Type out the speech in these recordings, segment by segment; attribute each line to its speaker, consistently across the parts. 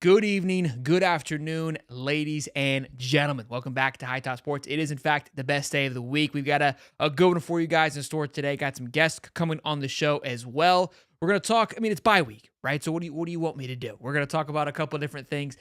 Speaker 1: Good evening, good afternoon, ladies and gentlemen. Welcome back to High Top Sports. It is, in fact, the best day of the week. We've got a good one for you guys in store today. Got some guests coming on the show as well. We're going to talk, it's bye week, right? So what do you want me to do? We're going to talk about a couple of different things.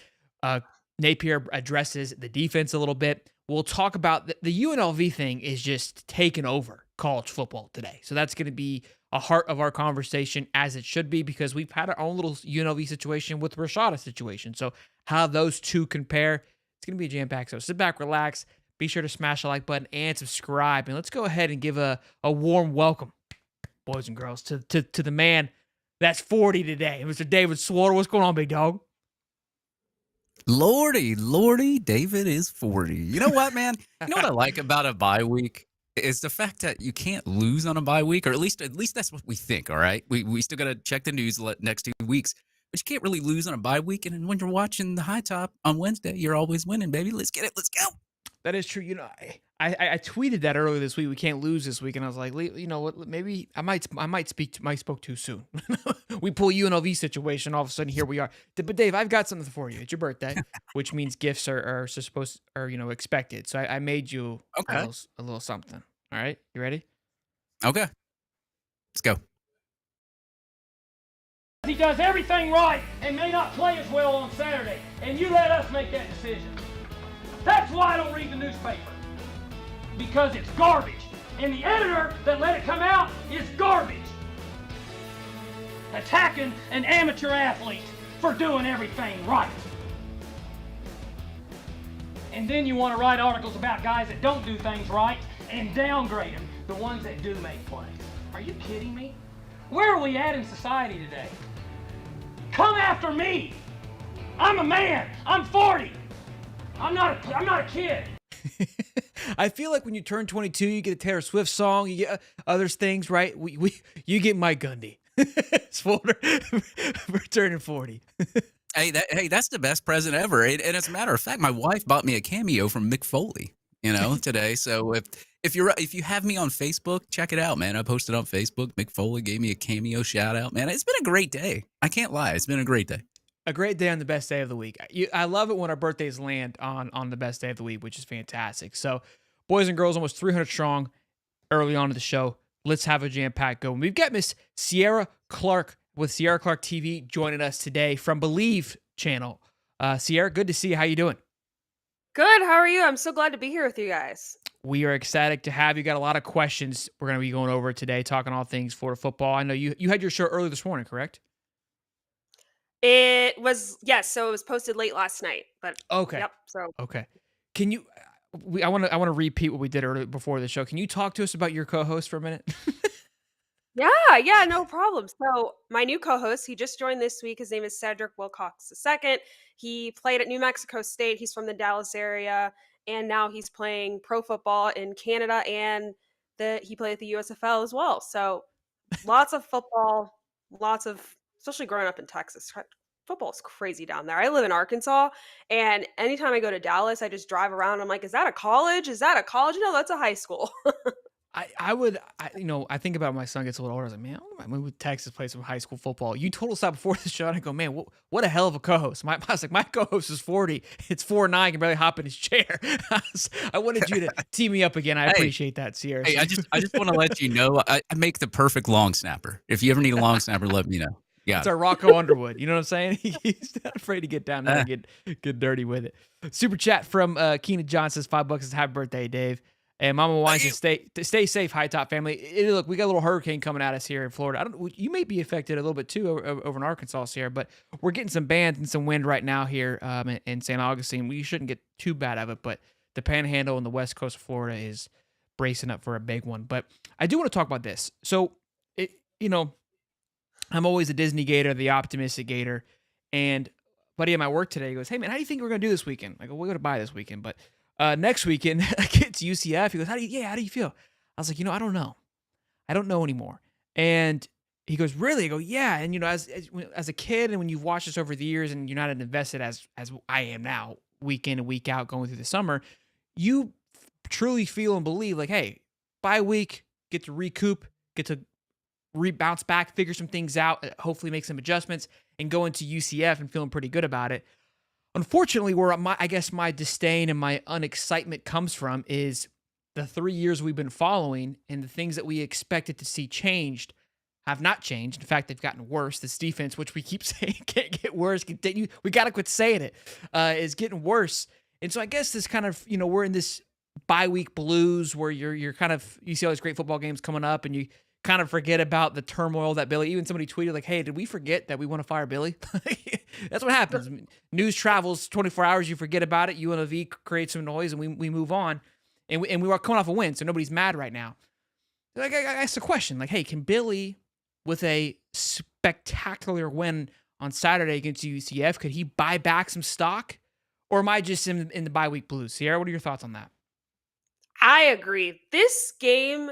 Speaker 1: Napier addresses the defense a little bit. We'll talk about the UNLV thing is just taking over college football today. So that's going to be a heart of our conversation, as it should be, because we've had our own little UNLV situation with Rashada situation. So how those two compare, it's going to be a jam-packed. So sit back, relax, be sure to smash the like button and subscribe. And let's go ahead and give a warm welcome, boys and girls, to the man that's 40 today, Mr. David Slaughter. What's going on, big dog?
Speaker 2: Lordy, David is 40. You know what, man? You know what I like about a bye week? Is the fact that you can't lose on a bye week, or at least that's what we think, all right? We still got to check the news next 2 weeks, but you can't really lose on a bye week. And when you're watching the High Top on Wednesday, you're always winning, baby. Let's get it. Let's go.
Speaker 1: That is true. I tweeted that earlier this week. We can't lose this week, and I was like, you know what? Maybe I might spoke too soon. We pull UNLV situation. All of a sudden, here we are. But Dave, I've got something for you. It's your birthday, which means gifts are expected. So I made you a little something. All right, you ready?
Speaker 2: Okay, let's go.
Speaker 3: He does everything right and may not play as well on Saturday, and you let us make that decision. That's why I don't read the newspaper, because it's garbage, and the editor that let it come out is garbage. Attacking an amateur athlete for doing everything right. And then you want to write articles about guys that don't do things right and downgrade them, the ones that do make plays. Are you kidding me? Where are we at in society today? Come after me. I'm a man. I'm 40. I'm not a kid.
Speaker 1: I feel like when you turn 22, you get a Taylor Swift song, you get other things, right? You get Mike Gundy. Slaughter for turning 40.
Speaker 2: Hey, that's the best present ever. And as a matter of fact, my wife bought me a cameo from Mick Foley, today. So if you have me on Facebook, check it out, man. I posted on Facebook. Mick Foley gave me a cameo shout out, man. It's been a great day. I can't lie. It's been a great day.
Speaker 1: A great day on the best day of the week. I love it when our birthdays land on the best day of the week, which is fantastic. So, boys and girls, almost 300 strong early on in the show. Let's have a jam-packed go. We've got Miss Sierra Clark with Sierra Clark TV joining us today from Believe channel. Sierra, good to see you. How you doing?
Speaker 4: Good. How are you? I'm so glad to be here with you guys.
Speaker 1: We are excited to have you. Got a lot of questions we're going to be going over today, talking all things Florida football. I know you had your show early this morning, correct?
Speaker 4: It was, yes. So it was posted late last night, but
Speaker 1: okay.
Speaker 4: Yep. So
Speaker 1: okay. Can you? I want to repeat what we did earlier before the show. Can you talk to us about your co-host for a minute?
Speaker 4: yeah, no problem. So my new co-host, he just joined this week. His name is Cedric Wilcox II. He played at New Mexico State. He's from the Dallas area, and now he's playing pro football in Canada, and he played at the USFL as well. So lots of football, especially growing up in Texas. Football is crazy down there. I live in Arkansas, and anytime I go to Dallas, I just drive around. I'm like, is that a college? No, that's a high school.
Speaker 1: I think about my son gets a little older. I was like, man, I went with Texas, play some high school football. You told us that before the show, and I go, man, what a hell of a co-host. I was like, my co-host is 40. It's 4'9", can barely hop in his chair. I wanted you to tee me up again. I appreciate that, Sierra.
Speaker 2: Hey, I just want to let you know, I make the perfect long snapper. If you ever need a long snapper, let me know. Yeah,
Speaker 1: it's our Rocco Underwood. You know what I'm saying? He's not afraid to get down there and get dirty with it. Super chat from Keenan John says $5 is happy birthday, Dave. And Mama wants to stay safe, High Top family. Look, we got a little hurricane coming at us here in Florida. You may be affected a little bit too over in Arkansas here, but we're getting some bands and some wind right now here in St. Augustine. We shouldn't get too bad of it, but the Panhandle and the west coast of Florida is bracing up for a big one. But I do want to talk about this. So, I'm always a Disney gator, the optimistic gator. And buddy at my work today goes, hey, man, how do you think we're going to do this weekend? I go, we're going to buy this weekend. But next weekend, against UCF, he goes, how do you feel? I was like, I don't know. I don't know anymore. And he goes, really? I go, yeah. And, as a kid, and when you've watched this over the years and you're not invested as I am now, week in and week out going through the summer, you truly feel and believe like, hey, bye week, get to recoup, get to bounce back, figure some things out, hopefully make some adjustments, and go into UCF and feeling pretty good about it. Unfortunately, where I guess my disdain and my unexcitement comes from is the 3 years we've been following and the things that we expected to see changed have not changed. In fact, they've gotten worse. This defense, which we keep saying can't get worse, continue. We got to quit saying it, is getting worse. And so I guess this kind of, we're in this bye week blues where you see all these great football games coming up and you kind of forget about the turmoil that Billy, even somebody tweeted like, hey, did we forget that we want to fire Billy? That's what happens. News travels 24 hours. You forget about it. UNLV creates some noise and we move on. And we are coming off a win, so nobody's mad right now. Like, I asked the question, like, hey, can Billy, with a spectacular win on Saturday against UCF, could he buy back some stock? Or am I just in the bye week blues? Sierra, what are your thoughts on that?
Speaker 4: I agree. This game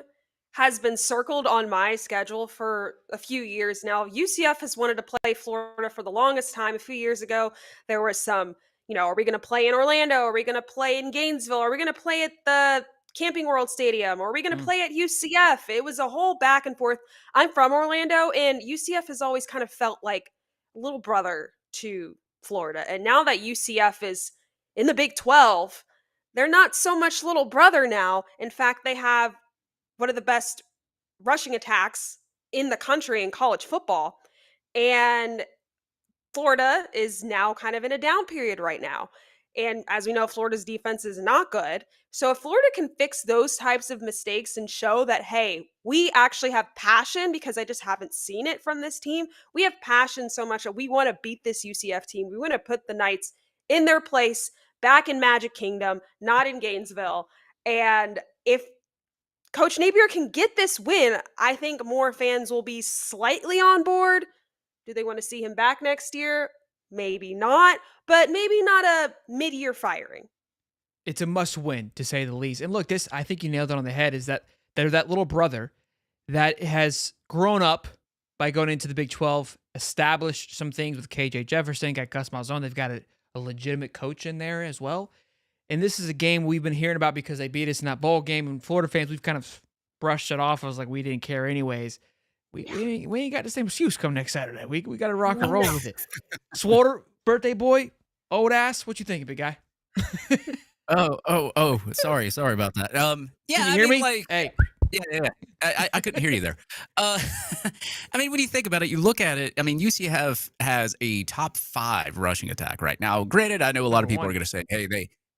Speaker 4: has been circled on my schedule for a few years now. UCF has wanted to play Florida for the longest time. A few years ago, there was some, are we going to play in Orlando? Are we going to play in Gainesville? Are we going to play at the Camping World Stadium? Or are we going to play at UCF? It was a whole back and forth. I'm from Orlando, and UCF has always kind of felt like a little brother to Florida. And now that UCF is in the Big 12, they're not so much little brother now. In fact, they have one of the best rushing attacks in the country in college football. And Florida is now kind of in a down period right now. And as we know, Florida's defense is not good. So if Florida can fix those types of mistakes and show that, hey, we actually have passion, because I just haven't seen it from this team. We have passion so much that we want to beat this UCF team. We want to put the Knights in their place, back in Magic Kingdom, not in Gainesville. And if Coach Napier can get this win, I think more fans will be slightly on board. Do they want to see him back next year? Maybe not, but maybe not a mid-year firing.
Speaker 1: It's a must-win, to say the least. And look, I think you nailed it on the head, is that they're that little brother that has grown up by going into the Big 12, established some things with KJ Jefferson, got Gus Malzahn. They've got a legitimate coach in there as well. And this is a game we've been hearing about because they beat us in that bowl game. And Florida fans, we've kind of brushed it off. I was like, we didn't care anyways. We ain't got the same excuse come next Saturday. We got to rock and roll with it. Swatter, birthday boy, old ass. What you thinking, big guy?
Speaker 2: Oh, sorry about that. Yeah,
Speaker 1: Can you hear me?
Speaker 2: Like,
Speaker 1: hey.
Speaker 2: Yeah. I couldn't hear you there. I mean, when you think about it, you look at it. I mean, UCF has a top 5 rushing attack right now. Granted, I know a lot of people are going to say, hey,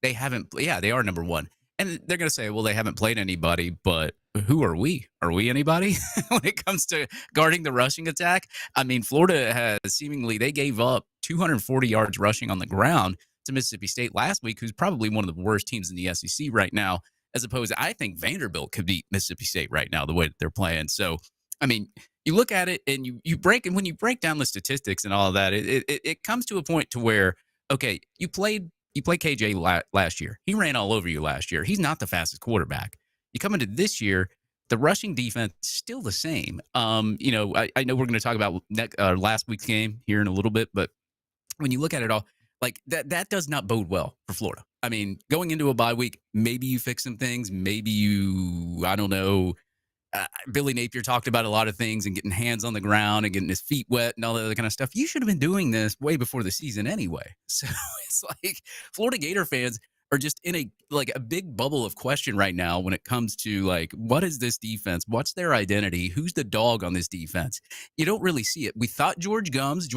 Speaker 2: they haven't. Yeah, they are number 1. And they're going to say, well, they haven't played anybody, but who are we? Are we anybody when it comes to guarding the rushing attack? I mean, Florida has seemingly, they gave up 240 yards rushing on the ground to Mississippi State last week, who's probably one of the worst teams in the SEC right now, as opposed to, I think Vanderbilt could beat Mississippi State right now, the way that they're playing. So, I mean, you look at it and and when you break down the statistics and all of that, it comes to a point to where, okay, you played KJ last year. He ran all over you last year. He's not the fastest quarterback. You come into this year, the rushing defense is still the same. I know we're going to talk about last week's game here in a little bit, but when you look at it all, like that does not bode well for Florida. I mean, going into a bye week, maybe you fix some things. Maybe I don't know. Billy Napier talked about a lot of things and getting hands on the ground and getting his feet wet and all that other kind of stuff. You should have been doing this way before the season anyway. So it's like Florida Gator fans are just in a big bubble of question right now when it comes to like, what is this defense? What's their identity? Who's the dog on this defense? You don't really see it. We thought George Gums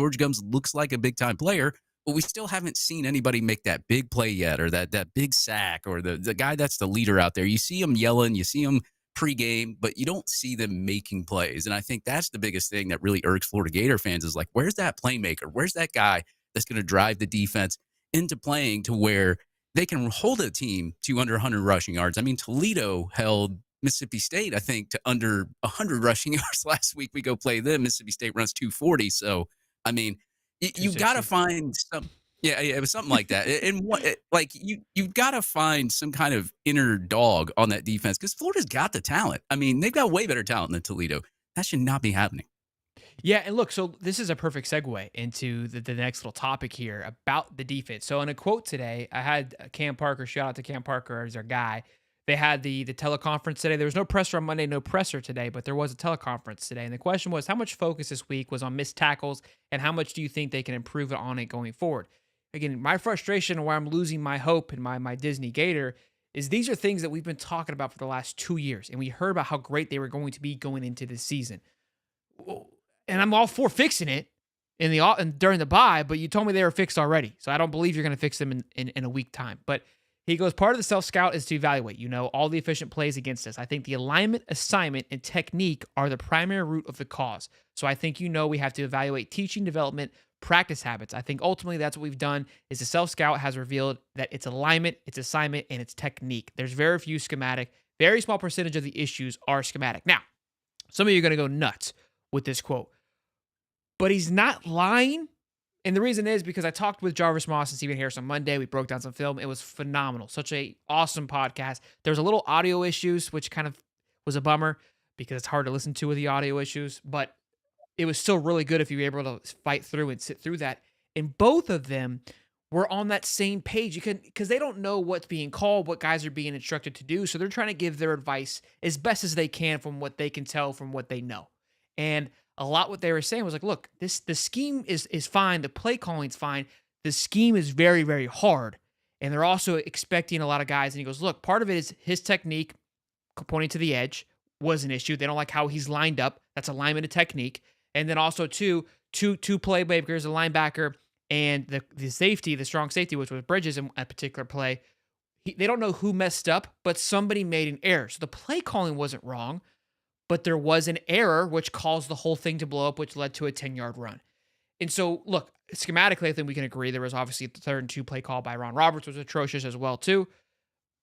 Speaker 2: looks like a big time player, but we still haven't seen anybody make that big play yet, or that big sack, or the guy that's the leader out there. You see him yelling, you see him pregame, but you don't see them making plays. And I think that's the biggest thing that really irks Florida Gator fans is like, where's that playmaker? Where's that guy that's going to drive the defense into playing to where they can hold a team to under 100 rushing yards? I mean, Toledo held Mississippi State, I think, to under 100 rushing yards last week. We go play them. Mississippi State runs 240. So, I mean, you got to find some. Yeah, it was something like that. And you've got to find some kind of inner dog on that defense, because Florida's got the talent. I mean, they've got way better talent than Toledo. That should not be happening.
Speaker 1: Yeah, and look, so this is a perfect segue into the next little topic here about the defense. So in a quote today, I had Cam Parker, shout out to Cam Parker as our guy. They had the teleconference today. There was no presser on Monday, no presser today, but there was a teleconference today. And the question was, how much focus this week was on missed tackles, and how much do you think they can improve on it going forward? again, my frustration and where I'm losing my hope in my Disney Gator is these are things that we've been talking about for the last 2 years, and we heard about how great they were going to be going into this season. And I'm all for fixing it during the bye, but you told me they were fixed already, so I don't believe you're going to fix them in a week time. But he goes, part of the self-scout is to evaluate, all the efficient plays against us. I think the alignment, assignment, and technique are the primary root of the cause. So I think we have to evaluate teaching, development, practice habits. I think ultimately that's what we've done is the self-scout has revealed that it's alignment, it's assignment, and it's technique. There's very few schematic. Very small percentage of the issues are schematic. Now, some of you are going to go nuts with this quote, but he's not lying. And the reason is because I talked with Jarvis Moss and Stephen Harris on Monday. We broke down some film. It was phenomenal. Such a awesome podcast. There was a little audio issues, which kind of was a bummer because it's hard to listen to with the audio issues, but it was still really good if you were able to fight through and sit through that. And both of them were on that same page. Because they don't know what's being called, what guys are being instructed to do. So they're trying to give their advice as best as they can from what they can tell from what they know. And a lot what they were saying was like, look, the scheme is fine. The play calling's fine. The scheme is very, very hard. And they're also expecting a lot of guys. And he goes, look, part of it is his technique pointing to the edge was an issue. They don't like how he's lined up. That's alignment of technique. And then also two playmakers, a linebacker and the safety, the strong safety, which was Bridges in a particular play. They don't know who messed up, but somebody made an error. So the play calling wasn't wrong, but there was an error which caused the whole thing to blow up, which led to a 10-yard run. And so, look, schematically, I think we can agree there was obviously the 3rd and 2 play call by Ron Roberts was atrocious as well, too.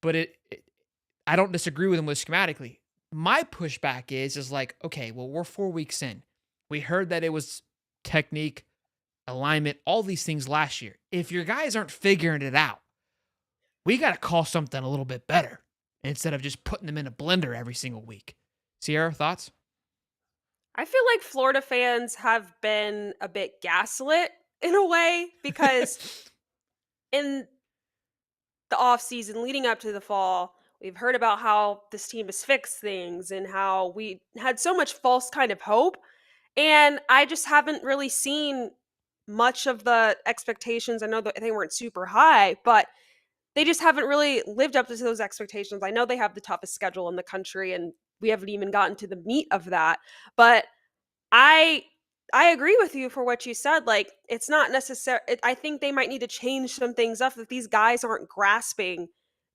Speaker 1: But I don't disagree with him with schematically. My pushback is like, okay, well, we're 4 weeks in. We heard that it was technique, alignment, all these things last year. If your guys aren't figuring it out, we got to call something a little bit better instead of just putting them in a blender every single week. Sierra, thoughts?
Speaker 4: I feel like Florida fans have been a bit gaslit in a way because in the offseason leading up to the fall, we've heard about how this team has fixed things and how we had so much false kind of hope. And I just haven't really seen much of the expectations. I know that they weren't super high, but they just haven't really lived up to those expectations. I know they have the toughest schedule in the country, and we haven't even gotten to the meat of that. But I agree with you for what you said. Like, it's not necessary. I think they might need to change some things up. If these guys aren't grasping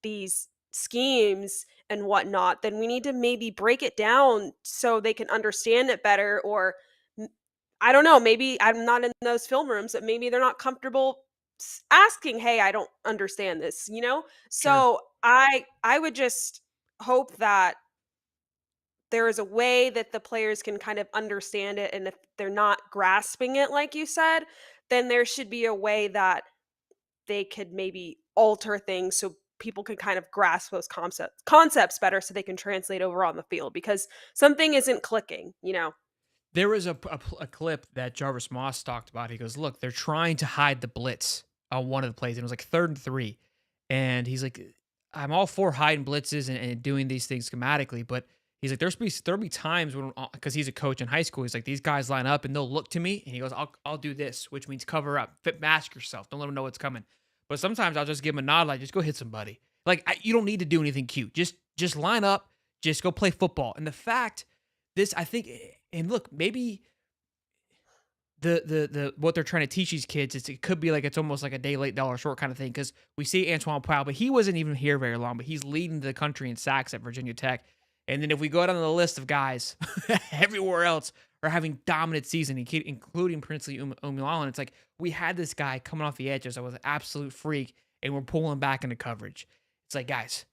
Speaker 4: these schemes and whatnot, then we need to maybe break it down so they can understand it better. Or I don't know, maybe I'm not in those film rooms, but maybe they're not comfortable asking, hey, I don't understand this,
Speaker 1: Sure.
Speaker 4: So I would just hope that there is a way that the players can kind of understand it. And if they're not grasping it, like you said, then there should be a way that they could maybe alter things so people can kind of grasp those concepts better so they can translate over on the field because something isn't clicking.
Speaker 1: There was a clip that Jarvis Moss talked about. He goes, look, they're trying to hide the blitz on one of the plays. And it was like 3rd and 3. And he's like, I'm all for hiding blitzes and doing these things schematically, but he's like, there'll be times when, because he's a coach in high school, he's like, these guys line up and they'll look to me and he goes, I'll do this, which means cover up, mask yourself. Don't let them know what's coming. But sometimes I'll just give him a nod, like, just go hit somebody. Like, you don't need to do anything cute. Just line up, just go play football. And the fact I think, and look, maybe the what they're trying to teach these kids is it could be like it's almost like a day late, dollar short kind of thing. Because we see Antoine Powell, but he wasn't even here very long, but he's leading the country in sacks at Virginia Tech. And then if we go down the list of guys everywhere else are having dominant season, including Princely Umulalen, it's like we had this guy coming off the edges that was an absolute freak, and we're pulling back into coverage. It's like, guys,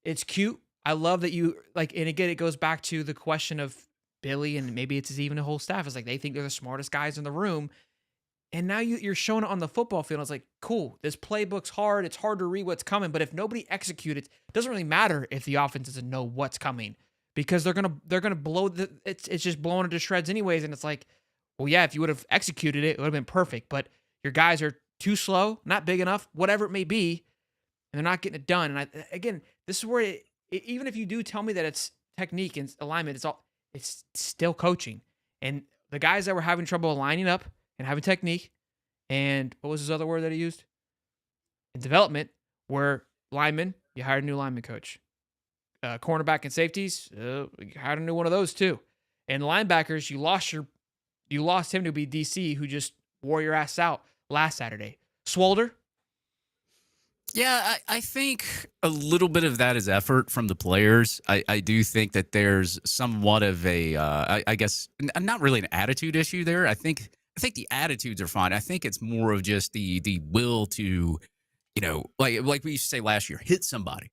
Speaker 1: it's cute. I love that you like, and again, it goes back to the question of Billy, and maybe it's even the whole staff. It's like they think they're the smartest guys in the room, and now you're showing it on the football field. It's like, cool, this playbook's hard. It's hard to read what's coming, but if nobody executes it, it doesn't really matter if the offense doesn't know what's coming because they're gonna blow it's just blowing it to shreds anyways. And it's like, well, yeah, if you would have executed it, it would have been perfect. But your guys are too slow, not big enough, whatever it may be, and they're not getting it done. And again, this is where even if you do tell me that it's technique and alignment, it's still coaching. And the guys that were having trouble lining up and having technique, and what was his other word that he used? In development, where linemen, you hired a new lineman coach. Cornerback and safeties, you hired a new one of those too. And linebackers, you lost him to be DC, who just wore your ass out last Saturday. Swolder.
Speaker 2: Yeah, I think a little bit of that is effort from the players. I do think that there's somewhat of a, I guess, not really an attitude issue there. I think the attitudes are fine. I think it's more of just the will to, like we used to say last year, hit somebody.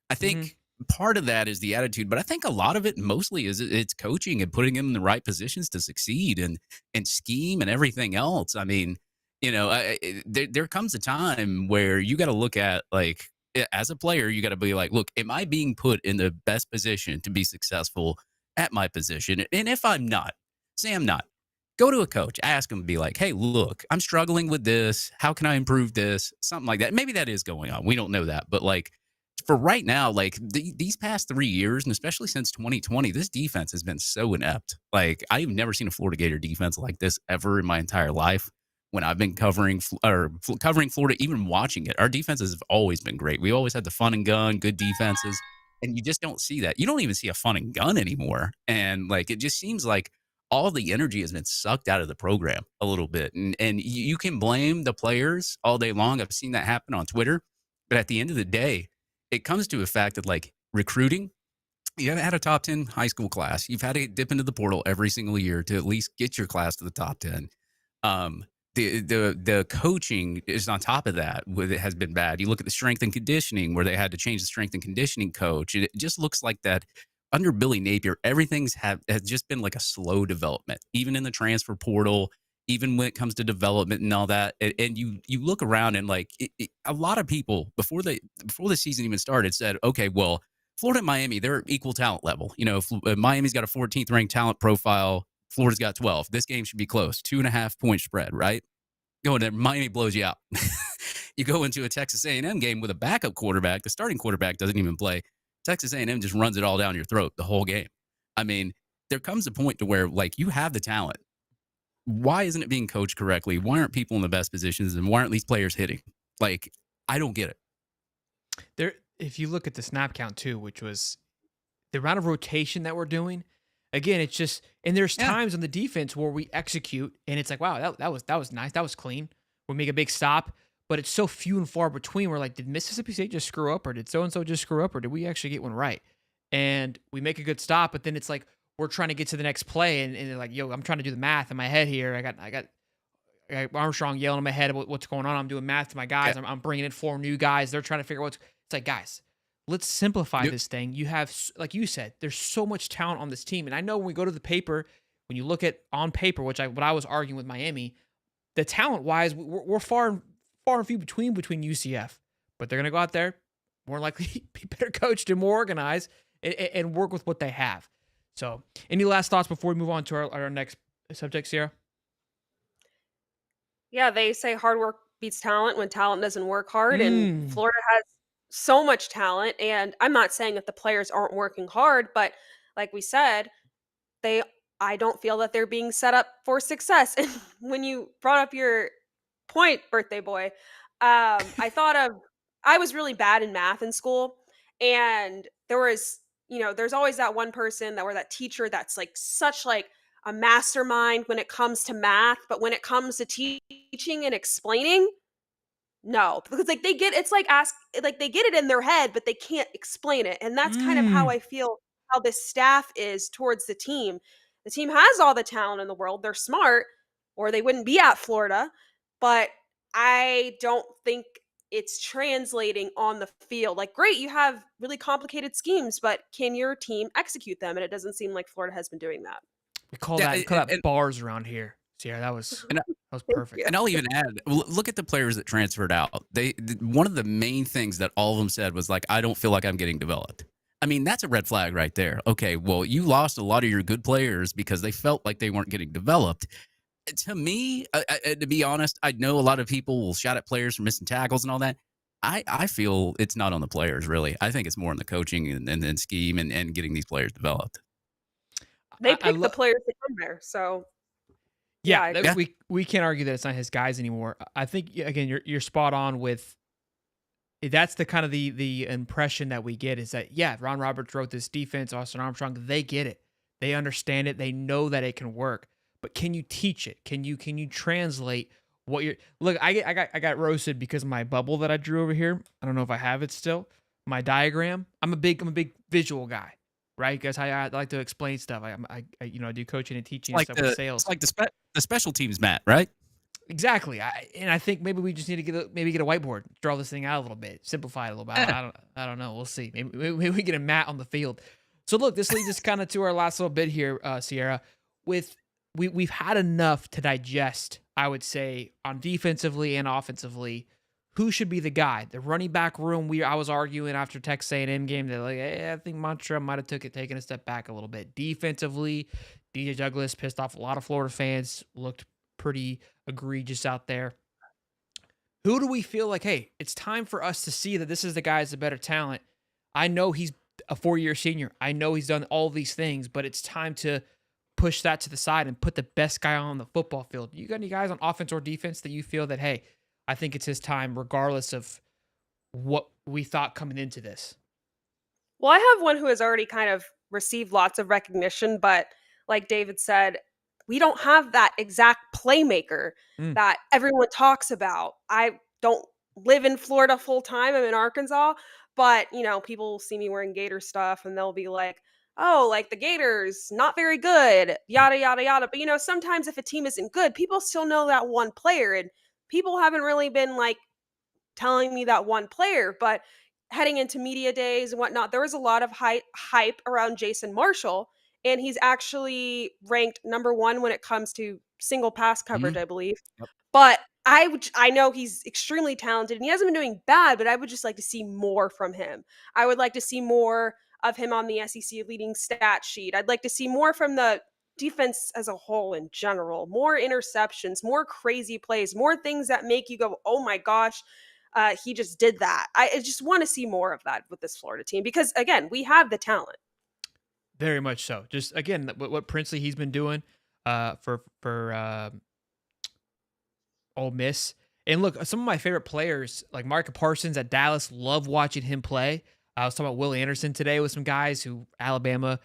Speaker 2: I think part of that is the attitude, but I think a lot of it mostly is it's coaching and putting them in the right positions to succeed and scheme and everything else. I mean, there comes a time where you got to look at, like, as a player, you got to be like, look, am I being put in the best position to be successful at my position? And if I'm not, say I'm not, go to a coach, ask him, be like, hey, look, I'm struggling with this. How can I improve this? Something like that. Maybe that is going on. We don't know that. But like for right now, like these past 3 years, and especially since 2020, this defense has been so inept. Like I've never seen a Florida Gator defense like this ever in my entire life. When I've been covering Florida, even watching it, our defenses have always been great. We always had the fun and gun, good defenses, and you just don't see that. You don't even see a fun and gun anymore. And like it just seems like all the energy has been sucked out of the program a little bit. And you can blame the players all day long. I've seen that happen on Twitter. But at the end of the day, it comes to a fact that like recruiting, you haven't had a top 10 high school class. You've had to dip into the portal every single year to at least get your class to the top 10. The coaching is on top of that. It has been bad. You look at the strength and conditioning, where they had to change the strength and conditioning coach. It just looks like that under Billy Napier, has just been like a slow development, even in the transfer portal, even when it comes to development and all that. And you look around and like a lot of people before the season even started said, okay, well, Florida and Miami, they're equal talent level. Miami's got a 14th ranked talent profile. Florida's got 12. This game should be close. 2.5 point spread, right? Going there, Miami blows you out. You go into a Texas A&M game with a backup quarterback. The starting quarterback doesn't even play. Texas A&M just runs it all down your throat the whole game. I mean, there comes a point to where like you have the talent. Why isn't it being coached correctly? Why aren't people in the best positions, and why aren't these players hitting? Like, I don't get it.
Speaker 1: If you look at the snap count too, which was the amount of rotation that we're doing. Again, it's just, and there's times on the defense where we execute and it's like, wow, that was nice. That was clean. We make a big stop, but it's so few and far between. We're like, did Mississippi State just screw up, or did so-and-so just screw up, or did we actually get one right? And we make a good stop, but then it's like, we're trying to get to the next play. And they're like, yo, I'm trying to do the math in my head here. I got Armstrong yelling in my head about what's going on. I'm doing math to my guys. Yeah. I'm bringing in 4 new guys. They're trying to figure out it's like, guys, let's simplify this thing. You have, like you said, there's so much talent on this team. And I know when we go to the paper, when you look at on paper, what I was arguing with Miami, the talent-wise, we're far and few between UCF. But they're going to go out there, more likely be better coached and more organized and work with what they have. So any last thoughts before we move on to our next subject, Sierra?
Speaker 4: Yeah, they say hard work beats talent when talent doesn't work hard. And Florida has so much talent. And I'm not saying that the players aren't working hard, but like we said, I don't feel that they're being set up for success. And when you brought up your point, birthday boy, I was really bad in math in school. And there's always that one person or that teacher that's like such like a mastermind when it comes to math, but when it comes to teaching and explaining, no, because like they get it in their head, but they can't explain it. And that's kind of how I feel how this staff is towards the team. The team has all the talent in the world. They're smart, or they wouldn't be at Florida, but I don't think it's translating on the field. Like, great, you have really complicated schemes, but can your team execute them? And it doesn't seem like Florida has been doing that.
Speaker 1: We call that bars around here. Sierra, that was perfect.
Speaker 2: And I'll even add, look at the players that transferred out. One of the main things that all of them said was like, I don't feel like I'm getting developed. I mean, that's a red flag right there. Okay, well, you lost a lot of your good players because they felt like they weren't getting developed. To me, to be honest, I know a lot of people will shout at players for missing tackles and all that. I feel it's not on the players, really. I think it's more on the coaching and scheme and getting these players developed.
Speaker 4: They pick the players that come there, so
Speaker 1: yeah. We can't argue that it's not his guys anymore. I think again you're spot on with That's the kind of the impression that we get is that, yeah, Ron Roberts wrote this defense, Austin Armstrong, they get it. They understand it. They know that it can work. But can you teach it? Can you translate what you're look, I got roasted because of my bubble that I drew over here. I don't know if I have it still. My diagram. I'm a big visual guy, right? Because I like to explain stuff. I do coaching and teaching and stuff with sales.
Speaker 2: It's like the special teams mat, right?
Speaker 1: Exactly. I think maybe we just need to get a whiteboard, draw this thing out a little bit, simplify it a little bit. I don't know. We'll see. Maybe we get a mat on the field. So look, this leads us kind of to our last little bit here, Sierra. We've had enough to digest, I would say, on defensively and offensively. Who should be the guy? The running back room. I was arguing after Texas A&M game that I think Montreal might have taken a step back a little bit. Defensively, DJ Douglas pissed off a lot of Florida fans. Looked pretty egregious out there. Who do we feel like, hey, it's time for us to see that this is the guy that's a better talent? I know he's a 4-year senior. I know he's done all these things, but it's time to push that to the side and put the best guy on the football field. You got any guys on offense or defense that you feel that, hey, I think it's his time regardless of what we thought coming into this?
Speaker 4: Well, I have one who has already kind of received lots of recognition, but like David said, we don't have that exact playmaker that everyone talks about. I don't live in Florida full time. I'm in Arkansas, but people see me wearing Gator stuff and they'll be like, "Oh, like the Gators, not very good, yada yada yada." But sometimes if a team isn't good, people still know that one player, and people haven't really been like telling me that one player. But heading into media days and whatnot, there was a lot of hype around Jason Marshall, and he's actually ranked number 1 when it comes to single pass coverage, I believe.
Speaker 2: Yep.
Speaker 4: But I know he's extremely talented and he hasn't been doing bad, but I would just like to see more from him. I would like to see more of him on the SEC leading stat sheet. I'd like to see more from the defense as a whole in general, more interceptions, more crazy plays, more things that make you go, "Oh my gosh, he just did that." I just want to see more of that with this Florida team because, again, we have the talent.
Speaker 1: Very much so. Just again, what Princely he's been doing for Ole Miss. And look, some of my favorite players like Micah Parsons at Dallas, love watching him play. I was talking about Will Anderson today with some guys who Alabama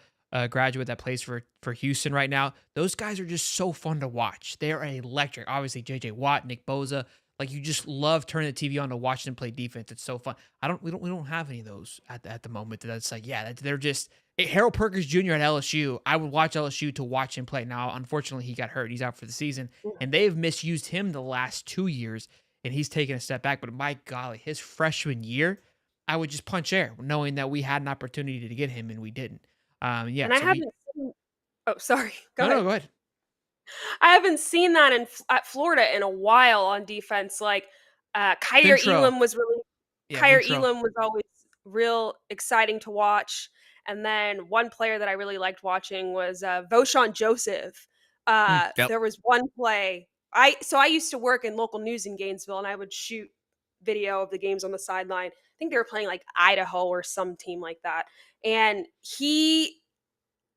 Speaker 1: graduate that plays for Houston right now. Those guys are just so fun to watch. They are electric. Obviously, J.J. Watt, Nick Bosa. Like, you just love turning the TV on to watch them play defense. It's so fun. We don't have any of those at the moment. That's like, yeah, they're just Harold Perkins Jr. at LSU. I would watch LSU to watch him play. Now, unfortunately, he got hurt. He's out for the season, and they've misused him the last 2 years, and he's taken a step back. But my golly, his freshman year, I would just punch air knowing that we had an opportunity to get him and we didn't. Yeah,
Speaker 4: And I haven't seen. Oh, sorry. Go ahead.
Speaker 1: No, go ahead.
Speaker 4: I haven't seen that at Florida in a while on defense. Like Kyer Elam was really. Kyer Elam was always real exciting to watch. And then one player that I really liked watching was Voshon Joseph. There was one play. I used to work in local news in Gainesville, and I would shoot video of the games on the sideline. I think they were playing like Idaho or some team like that. And he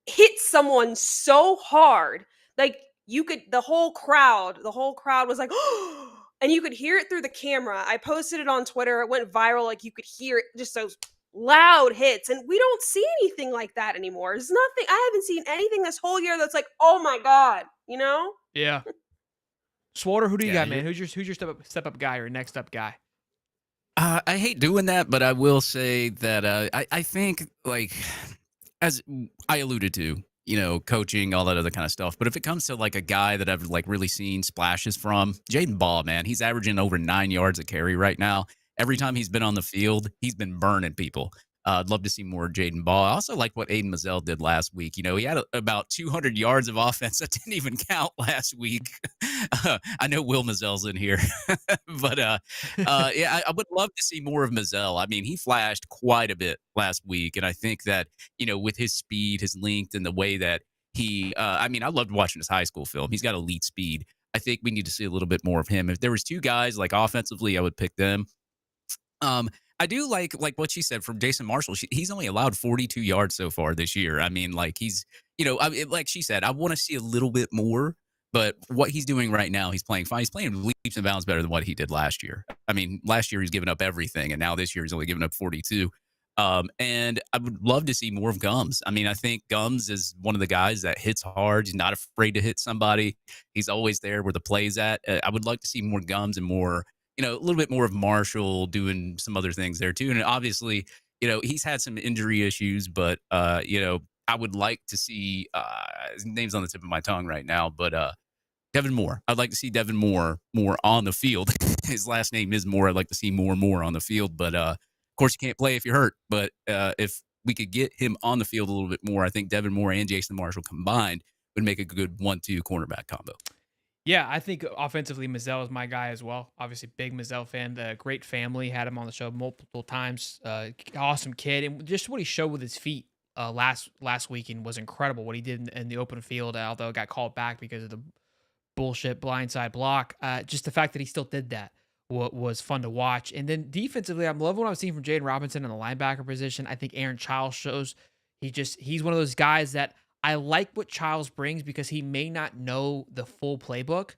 Speaker 4: hit someone so hard, like the whole crowd was like, "Oh," and you could hear it through the camera. I posted it on Twitter. It went viral. Like, you could hear it, just those loud hits. And we don't see anything like that anymore. There's nothing. I haven't seen anything this whole year that's like, "Oh my God,"
Speaker 1: Yeah. Swatter, who do you got, man? Who's your step up guy or next up guy?
Speaker 2: I hate doing that, but I will say that I think, like, as I alluded to, coaching, all that other kind of stuff. But if it comes to like a guy that I've like really seen splashes from, Jaden Ball, man, he's averaging over 9 yards a carry right now. Every time he's been on the field, he's been burning people. I'd love to see more Jaden Ball. I also like what Aiden Mazzell did last week. He had about 200 yards of offense that didn't even count last week. I know Will Mazzell's in here, but yeah, I would love to see more of Mazzell. I mean, he flashed quite a bit last week, and I think that with his speed, his length, and the way that he, I loved watching his high school film. He's got elite speed. I think we need to see a little bit more of him. If there was two guys like offensively, I would pick them. I do like what she said from Jason Marshall. He's only allowed 42 yards so far this year. I mean, like he's, like she said, I want to see a little bit more, But what he's doing right now, he's playing fine. He's playing leaps and bounds better than what he did last year. I mean, last year he's given up everything, and now this year he's only given up 42. And I would love to see more of Gums. I mean, I think Gums is one of the guys that hits hard. He's not afraid to hit somebody. He's always there where the play's at. I would like to see more Gums and more, a little bit more of Marshall doing some other things there too. And obviously, he's had some injury issues, but, I would like to see, his name's on the tip of my tongue right now, but Devin Moore. I'd like to see Devin Moore more on the field. His last name is Moore. I'd like to see more on the field, but of course, you can't play if you're hurt, but if we could get him on the field a little bit more, I think Devin Moore and Jason Marshall combined would make a good 1-2 cornerback combo.
Speaker 1: Yeah, I think offensively, Mazzell is my guy as well. Obviously, big Mazzell fan. The great family, had him on the show multiple times. Awesome kid, and just what he showed with his feet last weekend was incredible. What he did in the open field, although it got called back because of the bullshit blindside block. Just the fact that he still did that was fun to watch. And then defensively, I'm loving what I'm seeing from Jaden Robinson in the linebacker position. I think Aaron Childs shows he's one of those guys that I like what Childs brings because he may not know the full playbook,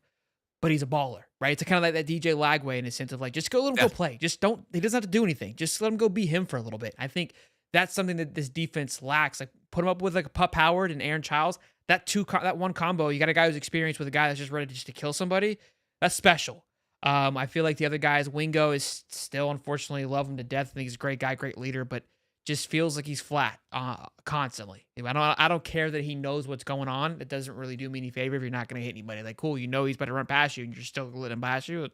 Speaker 1: but he's a baller, right? It's kind of like that DJ Lagway in a sense of like, just go let him go play. He doesn't have to do anything. Just let him go be him for a little bit. I think that's something that this defense lacks. Like put him up with like a Pup Howard and Aaron Childs. That one combo, you got a guy who's experienced with a guy that's just ready to kill somebody. That's special. I feel like the other guys, Wingo is still, unfortunately, love him to death. I think he's a great guy, great leader, but just feels like he's flat constantly. I don't care that he knows what's going on. It doesn't really do me any favor if you're not going to hit anybody. Like, cool, he's about to run past you, and you're still going to let him pass you.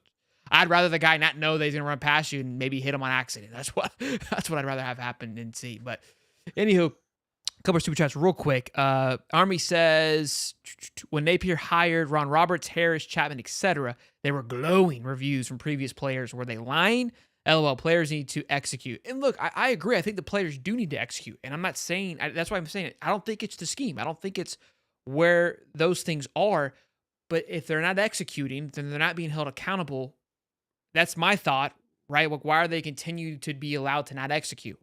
Speaker 1: I'd rather the guy not know that he's going to run past you and maybe hit him on accident. That's what I'd rather have happen and see. But anywho, couple of super chats real quick. Army says, when Napier hired Ron Roberts, Harris, Chapman, etc., there were glowing reviews from previous players. Were they lying? LOL, players need to execute. And look, I agree. I think the players do need to execute. And I'm not saying, that's why I'm saying it. I don't think it's the scheme. I don't think it's where those things are. But if they're not executing, then they're not being held accountable. That's my thought, right? Like, why are they continue to be allowed to not execute?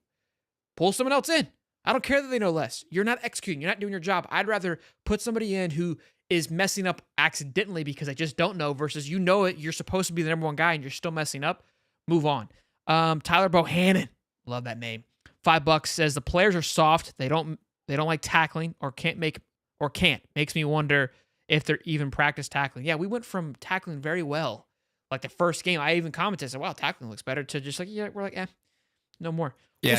Speaker 1: Pull someone else in. I don't care that they know less. You're not executing. You're not doing your job. I'd rather put somebody in who is messing up accidentally because I just don't know versus you know it. You're supposed to be the number one guy and you're still messing up. Move on. Tyler Bohannon. Love that name. $5 says the players are soft. They don't like tackling or can't. Makes me wonder if they're even practice tackling. Yeah, we went from tackling very well. Like the first game, I even commented, I said, wow, tackling looks better, to just like, yeah, we're like, no more.
Speaker 2: Yeah,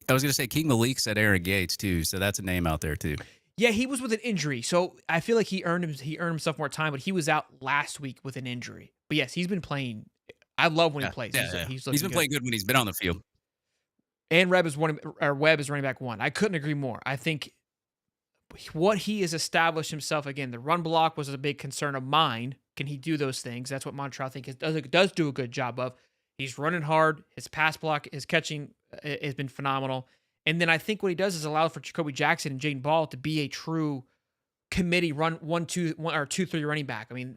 Speaker 2: I was going to say King Malik said Aaron Gates too, so that's a name out there too.
Speaker 1: Yeah, he was with an injury, so I feel like he earned himself more time, but he was out last week with an injury. But yes, he's been playing. I love when he plays. He's been
Speaker 2: playing good when he's been on the field.
Speaker 1: And Webb is running back one. I couldn't agree more. I think what he has established himself, again, the run block was a big concern of mine. Can he do those things? That's what Montreal, I think, does do a good job of. He's running hard. His pass block, his catching has been phenomenal. And then I think what he does is allow for Jacoby Jackson and Jaden Ball to be a true committee run 2-3 running back. I mean,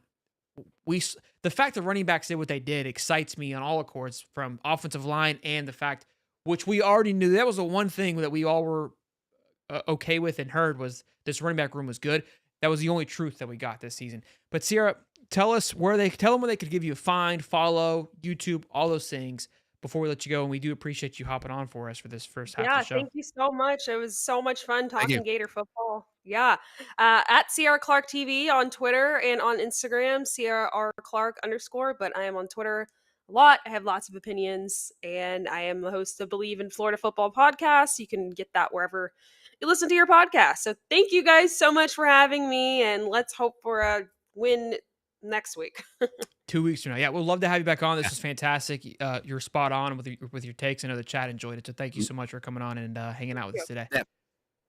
Speaker 1: the fact that running backs did what they did excites me on all accords, from offensive line and the fact, which we already knew, that was the one thing that we all were okay with and heard, was this running back room was good. That was the only truth that we got this season. But Sierra, tell them where they could give you a find, follow, YouTube, all those things before we let you go. And we do appreciate you hopping on for us for this first half of the show.
Speaker 4: Thank you so much. It was so much fun talking Gator football. Yeah. At Sierra Clark TV on Twitter and on Instagram, Sierra R Clark _, but I am on Twitter a lot. I have lots of opinions, and I am the host of Believe in Florida Football podcast. You can get that wherever you listen to your podcast. So thank you guys so much for having me, and let's hope for a win next week.
Speaker 1: 2 weeks from now. Yeah, we'd love to have you back on. This was fantastic. You're spot on with your takes. I know the chat enjoyed it. So thank you so much for coming on and hanging out with us today.
Speaker 2: Yeah.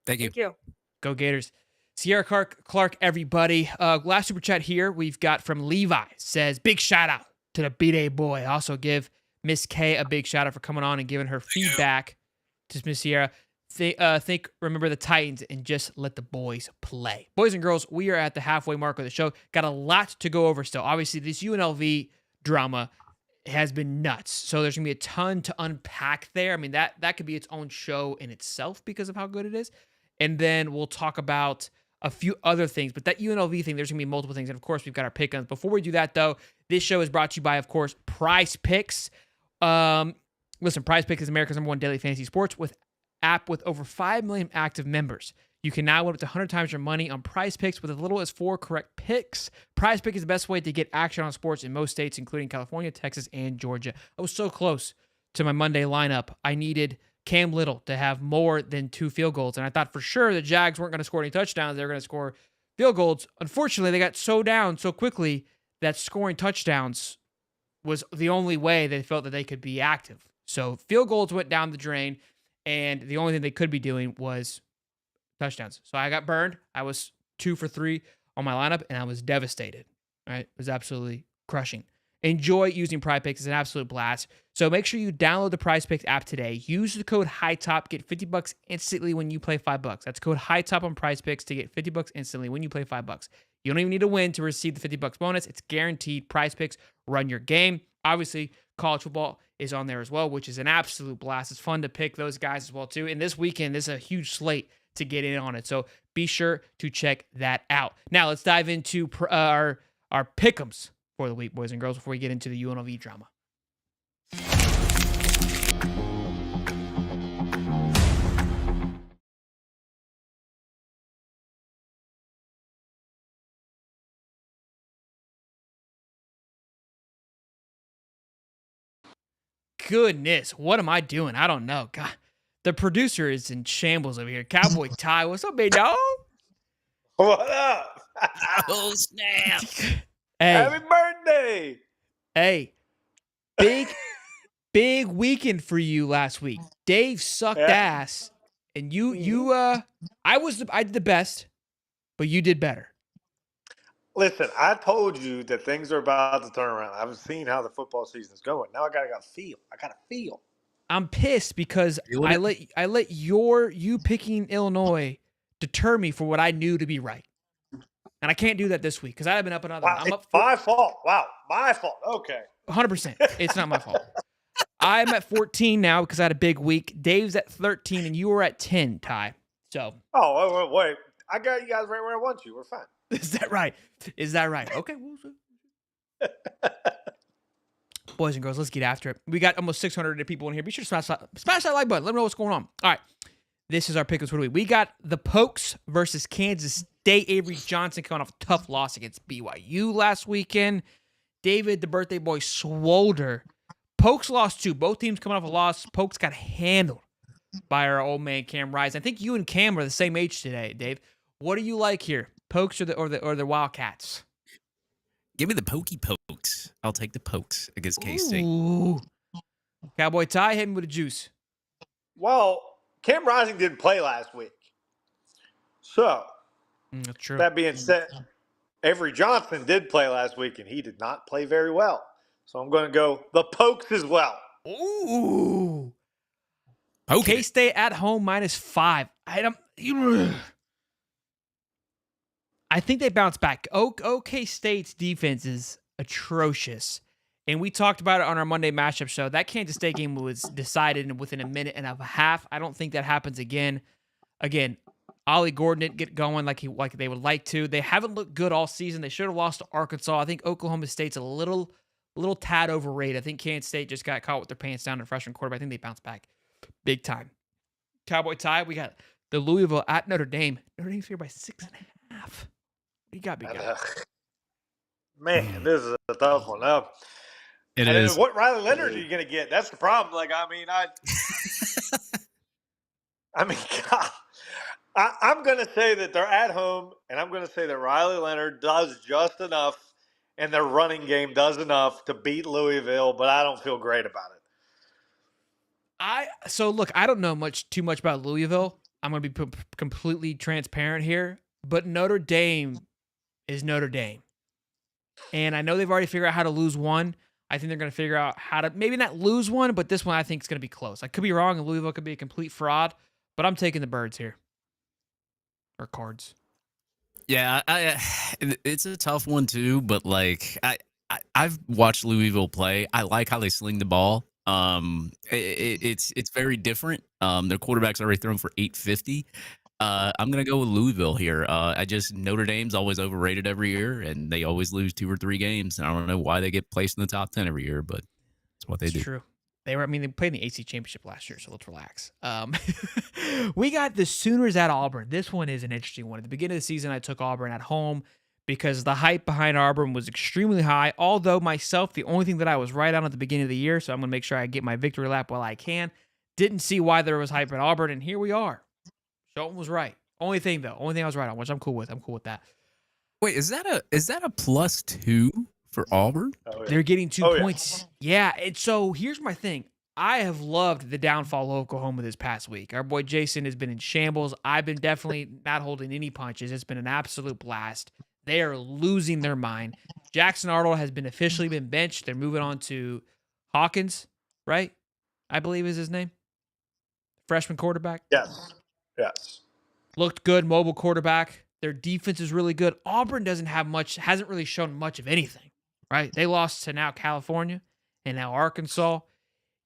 Speaker 2: Thank you.
Speaker 4: Thank you.
Speaker 1: Go Gators. Sierra Clark, everybody. Last super chat here we've got from Levi. Says, big shout out to the B-Day boy. Also give Miss K a big shout out for coming on and giving her feedback to Miss Sierra. Remember the Titans and just let the boys play. Boys and girls, we are at the halfway mark of the show. Got a lot to go over still. Obviously, this UNLV drama has been nuts. So there's going to be a ton to unpack there. I mean, that could be its own show in itself because of how good it is. And then we'll talk about a few other things. But that UNLV thing, there's going to be multiple things. And, of course, we've got our pick-ups. Before we do that, though, this show is brought to you by, of course, Prize Picks. Listen, Prize Picks is America's #1 daily fantasy sports app with over 5 million active members. You can now win up to 100 times your money on Prize Picks with as little as 4 correct picks. Prize Pick is the best way to get action on sports in most states, including California, Texas, and Georgia. I was so close to my Monday lineup. I needed Cam Little to have more than 2 field goals, and I thought for sure the Jags weren't going to score any touchdowns. They were going to score field goals. Unfortunately, they got so down so quickly that scoring touchdowns was the only way they felt that they could be active. So field goals went down the drain, and the only thing they could be doing was touchdowns. So I got burned. I was 2 for 3 on my lineup, and I was devastated. Right? It was absolutely crushing. Enjoy using Prize Picks. It's an absolute blast. So make sure you download the Prize Picks app today. Use the code HIGHTOP. Get $50 instantly when you play $5. That's code HIGHTOP on Prize Picks to get $50 instantly when you play $5. You don't even need to win to receive the $50 bonus. It's guaranteed. Prize Picks, run your game. Obviously, college football is on there as well, which is an absolute blast. It's fun to pick those guys as well, too. And this weekend, there's a huge slate to get in on it. So be sure to check that out. Now, let's dive into our pick'ems for the week, boys and girls, before we get into the UNLV drama. Goodness, what am I doing? I don't know. God, the producer is in shambles over here. Cowboy Ty, what's up, big dog?
Speaker 5: What up?
Speaker 2: Oh, snap.
Speaker 1: Hey,
Speaker 5: Happy birthday!
Speaker 1: hey, big weekend for you last week. Dave sucked
Speaker 5: Yeah.
Speaker 1: ass, and I did the best, but you did better.
Speaker 5: Listen, I told you that things are about to turn around. I've seen how the football season's going. Now I gotta feel. I gotta feel.
Speaker 1: I'm pissed because
Speaker 2: Feeling
Speaker 1: I let you picking Illinois deter me for what I knew to be right. And I can't do that this week because I've been up another.
Speaker 5: Wow,
Speaker 1: I'm
Speaker 5: it's
Speaker 1: up
Speaker 5: my fault. Wow, my fault. Okay.
Speaker 1: 100%. It's not my fault. I'm at 14 now because I had a big week. Dave's at 13 and you were at 10, Ty. So
Speaker 5: Oh, wait. I got you guys right where I want you. We're fine.
Speaker 1: is that right? Is that right? Okay. Boys and girls, let's get after it. We got almost 600 people in here. Be sure to smash that like button. Let me know what's going on. All right. This is our pick'ems for the week. We got the Pokes versus Kansas State. Avery Johnson coming off a tough loss against BYU last weekend. David, the birthday boy, Swolder. Pokes lost too. Both teams coming off a loss. Pokes got handled by our old man Cam Rise. I think you and Cam are the same age today, Dave. What do you like here? Pokes or the Wildcats?
Speaker 2: Give me the pokes. I'll take the Pokes against K-State.
Speaker 1: Ooh. Cowboy Ty, hit me with the juice.
Speaker 5: Well, Cam Rising didn't play last week. So,
Speaker 1: That's true.
Speaker 5: that being said, Avery Johnson did play last week, and he did not play very well. So I'm going to go the Pokes as well.
Speaker 1: Ooh.
Speaker 2: Poke it.
Speaker 1: K-State at home -5. I think they bounce back. OK State's defense is atrocious. And we talked about it on our Monday matchup show. That Kansas State game was decided within a minute and a half. I don't think that happens again. Again, Ollie Gordon didn't get going like they would like to. They haven't looked good all season. They should have lost to Arkansas. I think Oklahoma State's a little tad overrated. I think Kansas State just got caught with their pants down in freshman quarterback. I think they bounce back big time. Cowboy Ty, we got the Louisville at Notre Dame. Notre Dame's here by 6.5. What do you got, big guy?
Speaker 5: Man, this is a tough one.
Speaker 2: It
Speaker 5: And
Speaker 2: is.
Speaker 5: what Riley Leonard are you going to get? That's the problem. God, I'm going to say that they're at home, and I'm going to say that Riley Leonard does just enough, and their running game does enough to beat Louisville, but I don't feel great about it.
Speaker 1: So look, I don't know too much about Louisville. I'm going to be completely transparent here, but Notre Dame is Notre Dame. And I know they've already figured out how to lose one. I think they're going to figure out how to maybe not lose one, but this one I think is going to be close. I could be wrong, and Louisville could be a complete fraud, but I'm taking the Birds here. Or Cards.
Speaker 2: Yeah, it's a tough one too, but I've watched Louisville play. I like how they sling the ball. It's very different. Their quarterback's already thrown for 850. I'm gonna go with Louisville here. Notre Dame's always overrated every year, and they always lose 2 or 3 games. And I don't know why they get placed in the top 10 every year, but it's what they
Speaker 1: It's
Speaker 2: do.
Speaker 1: true. They played in the AC Championship last year, so let's relax. We got the Sooners at Auburn. This one is an interesting one. At the beginning of the season, I took Auburn at home because the hype behind Auburn was extremely high. Although myself, the only thing that I was right on at the beginning of the year, so I'm going to make sure I get my victory lap while I can. Didn't see why there was hype at Auburn, and here we are. Shelton was right. Only thing I was right on, which I'm cool with. I'm cool with that.
Speaker 2: Wait, is that a +2 for Auburn?
Speaker 5: Oh, yeah.
Speaker 1: They're getting 2
Speaker 5: Oh, yeah.
Speaker 1: points. Yeah. And so here's my thing. I have loved the downfall of Oklahoma this past week. Our boy Jason has been in shambles. I've been definitely not holding any punches. It's been an absolute blast. They are losing their mind. Jackson Arnold has been officially been benched. They're moving on to Hawkins, right? I believe is his name. Freshman quarterback.
Speaker 5: Yes.
Speaker 1: Looked good, mobile quarterback. Their defense is really good. Auburn doesn't have much, hasn't really shown much of anything, right? They lost to now California and now Arkansas.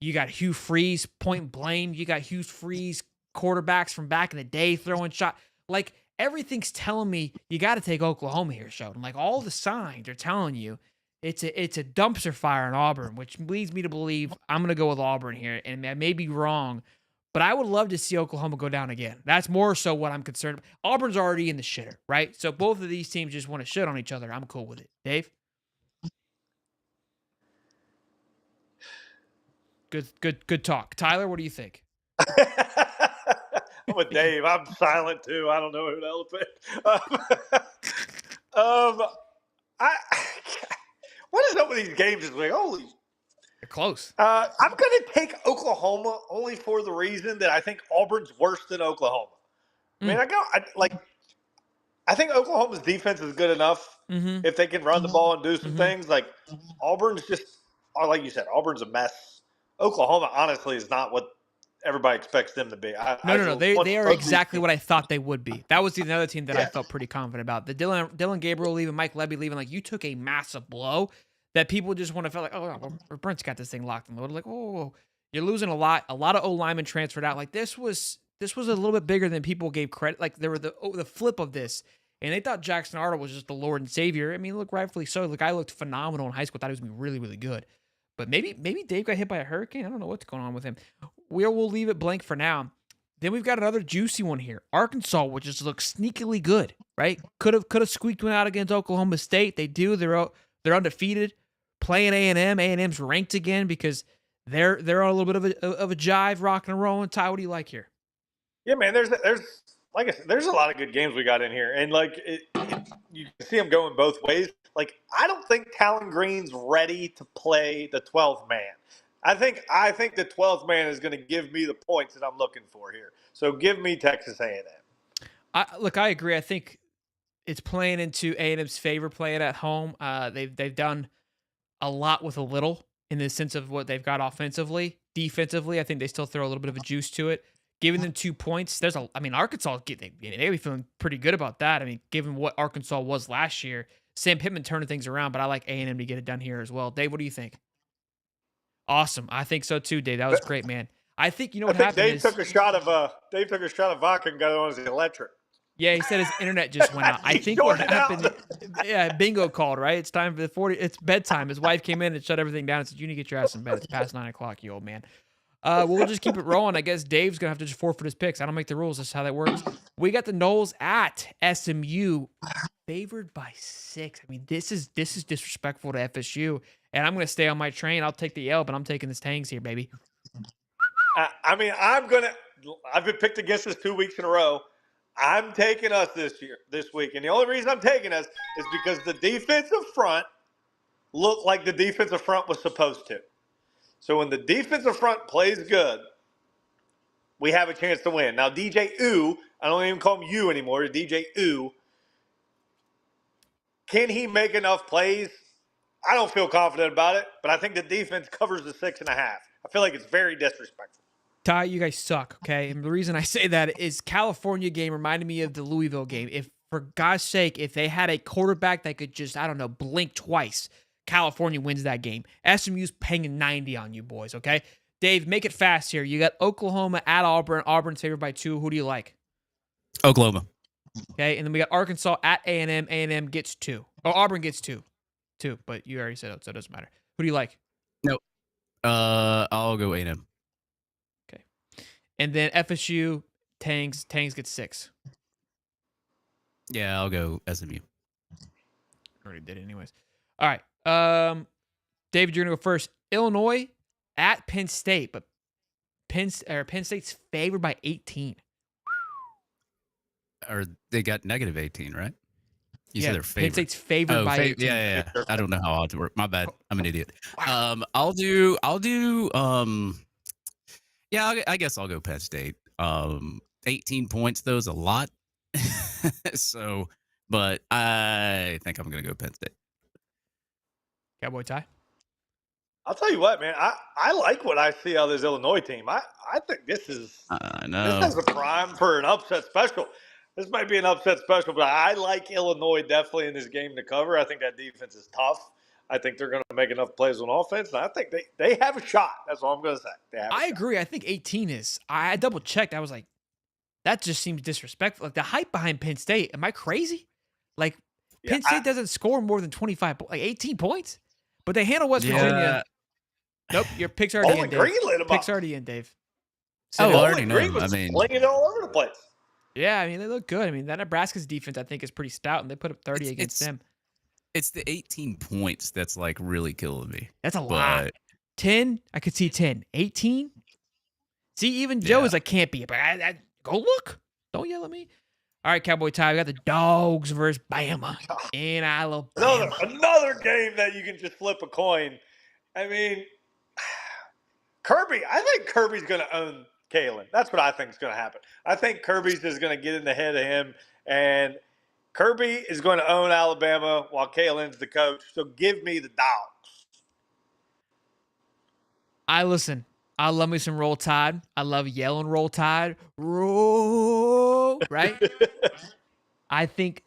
Speaker 1: You got Hugh Freeze, point blame. You got Hugh Freeze quarterbacks from back in the day throwing shot. Like, everything's telling me you got to take Oklahoma here, Sheldon. Like, all the signs are telling you it's a dumpster fire in Auburn, which leads me to believe I'm going to go with Auburn here. And I may be wrong, but I would love to see Oklahoma go down again. That's more so what I'm concerned about. Auburn's already in the shitter, right? So both of these teams just want to shit on each other. I'm cool with it. Dave? Good talk. Tyler, what do you think?
Speaker 5: I'm with Dave. I'm silent too. I don't know who the elephant. What is up with these games this week? Holy.
Speaker 1: They're close.
Speaker 5: I'm going to take Oklahoma only for the reason that I think Auburn's worse than Oklahoma. I mean, I think Oklahoma's defense is good enough if they can run the ball and do some things. Like, Auburn's just, like you said, Auburn's a mess. Oklahoma, honestly, is not what everybody expects them to be.
Speaker 1: No. They are exactly what I thought they would be. That was another team that I felt pretty confident about. The Dylan Gabriel leaving, Mike Lebby leaving, like, you took a massive blow that people just want to feel like, oh, Brent's got this thing locked and loaded. Like, oh, you're losing a lot. A lot of O-linemen transferred out. Like, this was a little bit bigger than people gave credit. Like, there were the flip of this. And they thought Jackson Arnold was just the Lord and Savior. I mean, look, rightfully so. The guy looked phenomenal in high school. Thought he was going to be really, really good. But maybe Dave got hit by a hurricane. I don't know what's going on with him. We'll leave it blank for now. Then we've got another juicy one here. Arkansas, which just looks sneakily good, right? Could have squeaked one out against Oklahoma State. They do. They're undefeated. Playing A&M. A&M's ranked again because they're on a little bit of a jive, rocking and rolling. Ty, what do you like here?
Speaker 5: Yeah, man. There's like I said, there's a lot of good games we got in here, and like you can see them going both ways. Like, I don't think Talon Green's ready to play the 12th man. I think the 12th man is going to give me the points that I'm looking for here. So give me Texas A&M.
Speaker 1: Look, I agree. I think it's playing into A&M's favor playing at home. They've done a lot with a little in the sense of what they've got offensively. Defensively, I think they still throw a little bit of a juice to it. Giving them 2 points, Arkansas, they'll be feeling pretty good about that. I mean, given what Arkansas was last year, Sam Pittman turning things around, but I like A&M to get it done here as well. Dave, what do you think? Awesome. I think so too, Dave. That was great, man. I think you know what happened
Speaker 5: Dave took a shot of vodka and got it on his electric.
Speaker 1: Yeah, he said his internet just went out. I think what happened, bingo called, right? It's time for it's bedtime. His wife came in and shut everything down and said, you need to get your ass in bed. It's past 9 o'clock, you old man. We'll just keep it rolling. I guess Dave's going to have to just forfeit his picks. I don't make the rules. That's how that works. We got the Noles at SMU, favored by 6. I mean, this is disrespectful to FSU, and I'm going to stay on my train. I'll take the L, but I'm taking this Tangs here, baby.
Speaker 5: I've been picked against us 2 weeks in a row. I'm taking us this week, and the only reason I'm taking us is because the defensive front looked like the defensive front was supposed to. So when the defensive front plays good, we have a chance to win. Now, DJ Ooh, I don't even call him you anymore, DJ Ooh, can he make enough plays? I don't feel confident about it, but I think the defense covers the 6.5. I feel like it's very disrespectful.
Speaker 1: Ty, you guys suck, okay? And the reason I say that is California game reminded me of the Louisville game. If, for God's sake, if they had a quarterback that could just, blink twice, California wins that game. SMU's paying 90 on you boys, okay? Dave, make it fast here. You got Oklahoma at Auburn. Auburn's favored by 2. Who do you like?
Speaker 2: Oklahoma.
Speaker 1: Okay, and then we got Arkansas at A&M. A&M gets 2. Oh, Auburn gets 2. But you already said it, so it doesn't matter. Who do you like?
Speaker 2: No. I'll go A&M.
Speaker 1: Okay. And then FSU, Tangs gets 6.
Speaker 2: Yeah, I'll go SMU.
Speaker 1: Already did it anyways. All right. David, you're going to go first. Illinois at Penn State, but Penn State's favored by 18.
Speaker 2: Or they got negative 18, right? You said they're
Speaker 1: Penn
Speaker 2: favored.
Speaker 1: State's favored by 18.
Speaker 2: Yeah. I don't know how odds work. My bad. I'm an idiot.
Speaker 1: Wow.
Speaker 2: I'll do yeah, I guess I'll go Penn State. 18 points though is a lot. So, but I think I'm going to go Penn State.
Speaker 1: Cowboy Ty?
Speaker 5: I'll tell you what, man. I like what I see out of this Illinois team. I think this is this is a prime for an upset special. This might be an upset special, but I like Illinois definitely in this game to cover. I think that defense is tough. I think they're going to make enough plays on offense, and I think they have a shot. That's all I'm going to say.
Speaker 1: I agree. I think 18 is. I double checked. I was like, that just seems disrespectful. Like the hype behind Penn State. Am I crazy? Like Penn State doesn't score more than 25, like 18 points, but they handle West Virginia. Nope, your pick's already in, Dave. Pick's already in, Dave.
Speaker 2: So I already know. I mean,
Speaker 5: playing it all over the place.
Speaker 1: Yeah, I mean, they look good. I mean, that Nebraska's defense, I think, is pretty stout, and they put up 30 against them.
Speaker 2: It's the 18 points that's like really killing me.
Speaker 1: That's a lot. 10, I could see 10. 18? See, even Joe is like, can't be. But go look. Don't yell at me. All right, Cowboy Ty, we got the Dogs versus Bama in Alabama.
Speaker 5: Another game that you can just flip a coin. I mean, Kirby, I think Kirby's going to own Kalen. That's what I think is going to happen. I think Kirby's just going to get in the head of him, and Kirby is going to own Alabama while Kalen's the coach. So give me the Dogs.
Speaker 1: I love me some Roll Tide. I love yelling Roll Tide. Roll, right? I think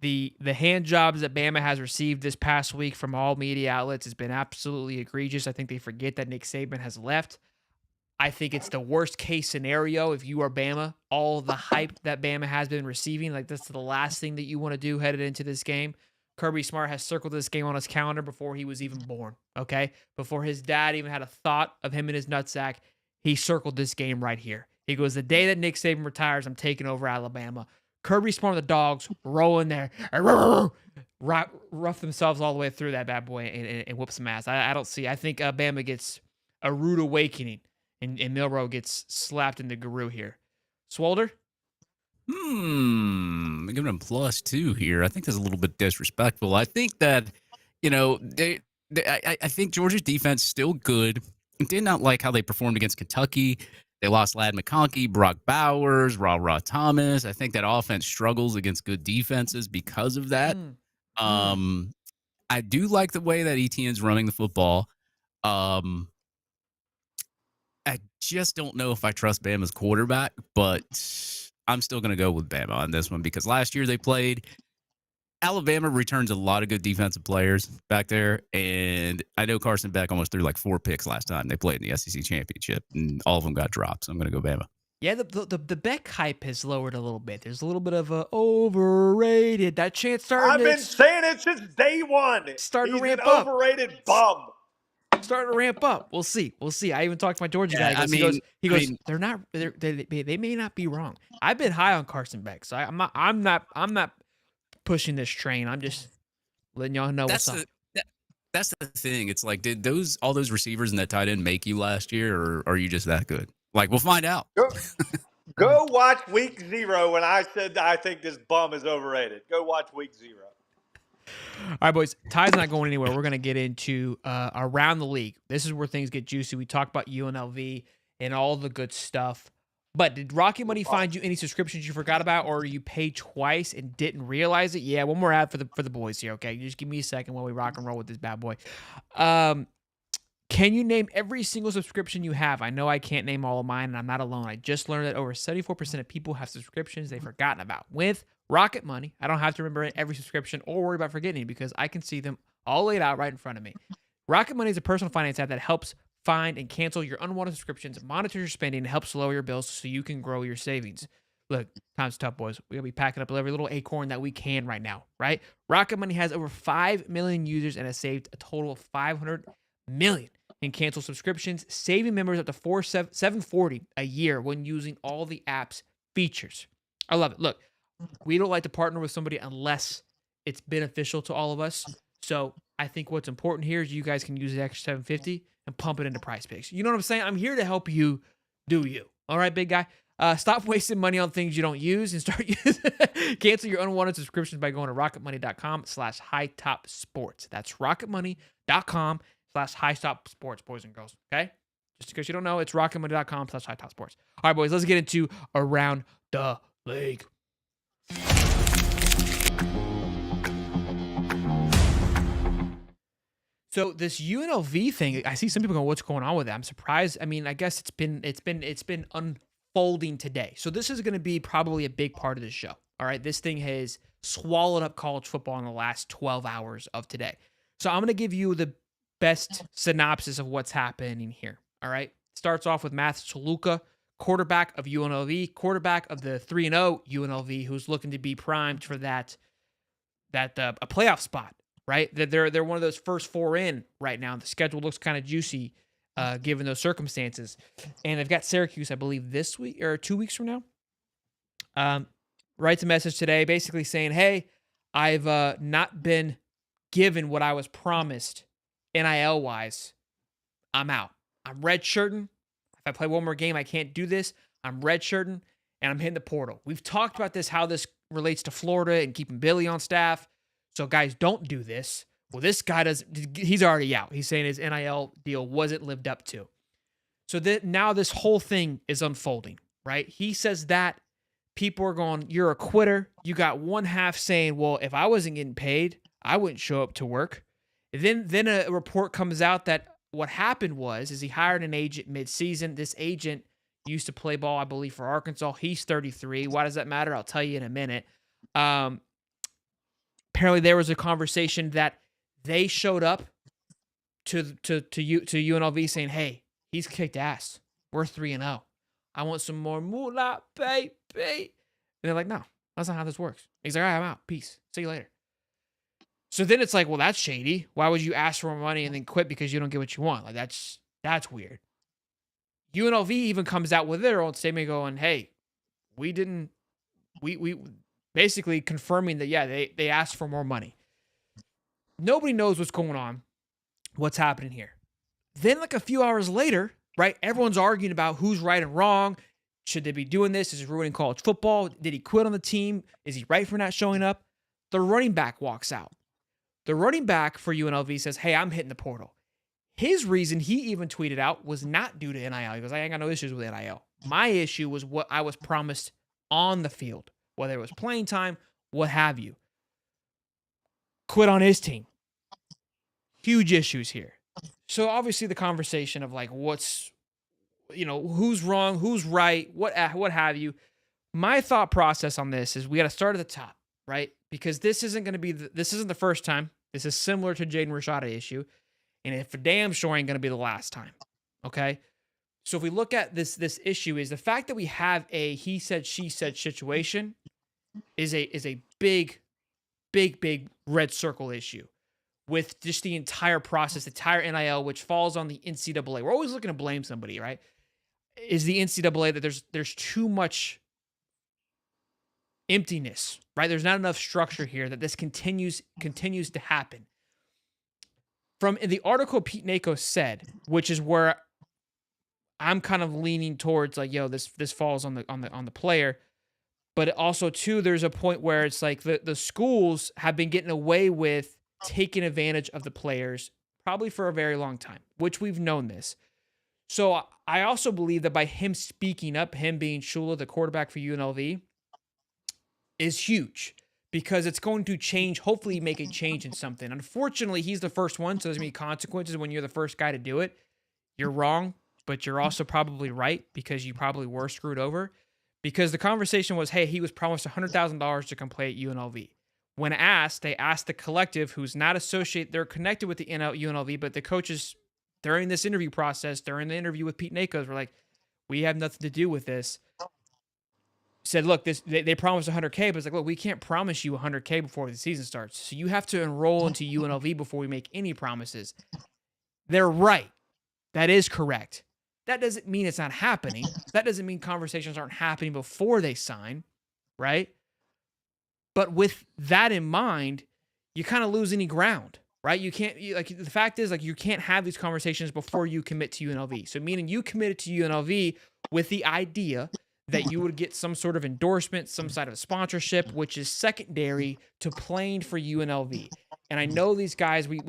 Speaker 1: the hand jobs that Bama has received this past week from all media outlets has been absolutely egregious. I think they forget that Nick Saban has left. I think it's the worst case scenario if you are Bama. All the hype that Bama has been receiving, like that's the last thing that you want to do headed into this game. Kirby Smart has circled this game on his calendar before he was even born, okay? Before his dad even had a thought of him in his nutsack, he circled this game right here. He goes, the day that Nick Saban retires, I'm taking over Alabama. Kirby Smart and the Dogs roll in there, rough themselves all the way through that bad boy and whoop some ass. I think Bama gets a rude awakening and Milroe gets slapped in the guru here. Swolder?
Speaker 2: I'm giving him +2 here. I think that's a little bit disrespectful. I think that, I think Georgia's defense is still good. I did not like how they performed against Kentucky. They lost Ladd McConkey, Brock Bowers, Ra Thomas. I think that offense struggles against good defenses because of that. I do like the way that Etienne's running the football. I just don't know if I trust Bama's quarterback, but I'm still going to go with Bama on this one because last year they played. Alabama returns a lot of good defensive players back there, and I know Carson Beck almost threw like 4 picks last time they played in the SEC championship, and all of them got dropped, so I'm going to go Bama.
Speaker 1: Yeah, the Beck hype has lowered a little bit. There's a little bit of a overrated. That chance started.
Speaker 5: I've been saying it since day one.
Speaker 1: Starting to ramp
Speaker 5: up. Overrated bum.
Speaker 1: Starting to ramp up. We'll see. I even talked to my Georgia guy. He goes. They're not. They may not be wrong. I've been high on Carson Beck, so I'm not pushing this train. I'm just letting y'all know what's up.
Speaker 2: That's the thing. It's like, did all those receivers and that tight end make you last year, or are you just that good? Like, we'll find out.
Speaker 5: Go watch week 0 when I said I think this bum is overrated. Go watch week 0.
Speaker 1: All right, boys. Ty's not going anywhere. We're going to get into around the league. This is where things get juicy. We talk about UNLV and all the good stuff. But did Rocket Money find you any subscriptions you forgot about, or you paid twice and didn't realize it? Yeah, one more ad for the boys here, okay? Just give me a second while we rock and roll with this bad boy. Can you name every single subscription you have? I know I can't name all of mine, and I'm not alone. I just learned that over 74% of people have subscriptions they've forgotten about. With Rocket Money, I don't have to remember every subscription or worry about forgetting because I can see them all laid out right in front of me. Rocket Money is a personal finance app that helps find and cancel your unwanted subscriptions, monitor your spending, and helps lower your bills so you can grow your savings. Look, time's tough, boys. We're going to be packing up every little acorn that we can right now, right? Rocket Money has over 5 million users and has saved a total of 500 million in canceled subscriptions, saving members up to $740 a year when using all the app's features. I love it. Look, we don't like to partner with somebody unless it's beneficial to all of us. So I think what's important here is you guys can use the extra $750 and pump it into Prize Picks. You know what I'm saying? I'm here to help you do you. All right, big guy. Stop wasting money on things you don't use and start using. Cancel your unwanted subscriptions by going to rocketmoney.com/hightopsports. That's rocketmoney.com/hightopsports, boys and girls. Okay? Just in case you don't know, it's rocketmoney.com/hightopsports. All right, boys, let's get into Around the League. So this UNLV thing, I see some people going, "What's going on with that?" I'm surprised. I mean, I guess it's been unfolding today. So this is going to be probably a big part of the show. All right, this thing has swallowed up college football in the last 12 hours of today. So I'm going to give you the best synopsis of what's happening here. All right, starts off with Matt Toluca, quarterback of UNLV, quarterback of the 3-0 UNLV, who's looking to be primed for a playoff spot. Right, they're one of those first four in right now. The schedule looks kind of juicy, given those circumstances, and they've got Syracuse, I believe, this week or 2 weeks from now. Writes a message today, basically saying, "Hey, I've not been given what I was promised, NIL wise. I'm out. I'm redshirting. If I play one more game, I can't do this. I'm redshirting, and I'm hitting the portal." We've talked about this, how this relates to Florida and keeping Billy on staff. So guys, don't do this. Well, this guy he's already out. He's saying his NIL deal wasn't lived up to. So now this whole thing is unfolding, right? He says that people are going, "You're a quitter." You got one half saying, "Well, if I wasn't getting paid, I wouldn't show up to work." Then a report comes out that what happened is he hired an agent mid-season. This agent used to play ball, I believe, for Arkansas. He's 33. Why does that matter? I'll tell you in a minute. Apparently, there was a conversation that they showed up to UNLV saying, "Hey, he's kicked ass. We're 3-0. I want some more moolah, baby." And they're like, "No, that's not how this works." He's like, "All right, I'm out. Peace. See you later." So then it's like, well, that's shady. Why would you ask for more money and then quit because you don't get what you want? Like that's weird. UNLV even comes out with their own statement going, "Hey, we basically confirming that, yeah, they asked for more money." Nobody knows what's going on, what's happening here. Then like a few hours later, right, everyone's arguing about who's right and wrong. Should they be doing this? Is it ruining college football? Did he quit on the team? Is he right for not showing up? The running back walks out. The running back for UNLV says, "Hey, I'm hitting the portal." His reason, he even tweeted out, was not due to NIL. He goes, "I ain't got no issues with NIL. My issue was what I was promised on the field, whether it was playing time, what have you." Quit on his team. Huge issues here. So obviously the conversation of like, who's wrong, who's right, what have you. My thought process on this is we got to start at the top, right? Because this isn't the first time. This is similar to Jaden Rashada issue, and it for damn sure ain't going to be the last time. Okay. So if we look at this issue, is the fact that we have a he said, she said situation is a big red circle issue with just the entire process, the entire NIL, which falls on the NCAA. We're always looking to blame somebody, right? Is the NCAA that there's too much emptiness, right? There's not enough structure here that this continues to happen. From the article Pete Nakos said, which is where I'm kind of leaning towards like, yo, this falls on the player. But also too, there's a point where it's like the schools have been getting away with taking advantage of the players probably for a very long time, which we've known this. So I also believe that by him speaking up, him being Shula, the quarterback for UNLV, is huge because it's going to change, hopefully make a change in something. Unfortunately, he's the first one, so there's going to be consequences when you're the first guy to do it. You're wrong, but you're also probably right because you probably were screwed over. Because the conversation was, hey, he was promised $100,000 to come play at UNLV. When asked, they asked the collective, who's not associated, they're connected with the UNLV, but the coaches during this interview process, during the interview with Pete Nakos, were like, we have nothing to do with this. said, look, they promised 100K, but it's like, look, we can't promise you 100K before the season starts. So you have to enroll into UNLV before we make any promises. They're right. That is correct. That doesn't mean it's not happening. That doesn't mean conversations aren't happening before they sign, right? But with that in mind, you kind of lose any ground, right? The fact is, like, you can't have these conversations before you commit to UNLV. So meaning you committed to UNLV with the idea that you would get some sort of endorsement, some sort of sponsorship, which is secondary to playing for UNLV. And I know these guys, we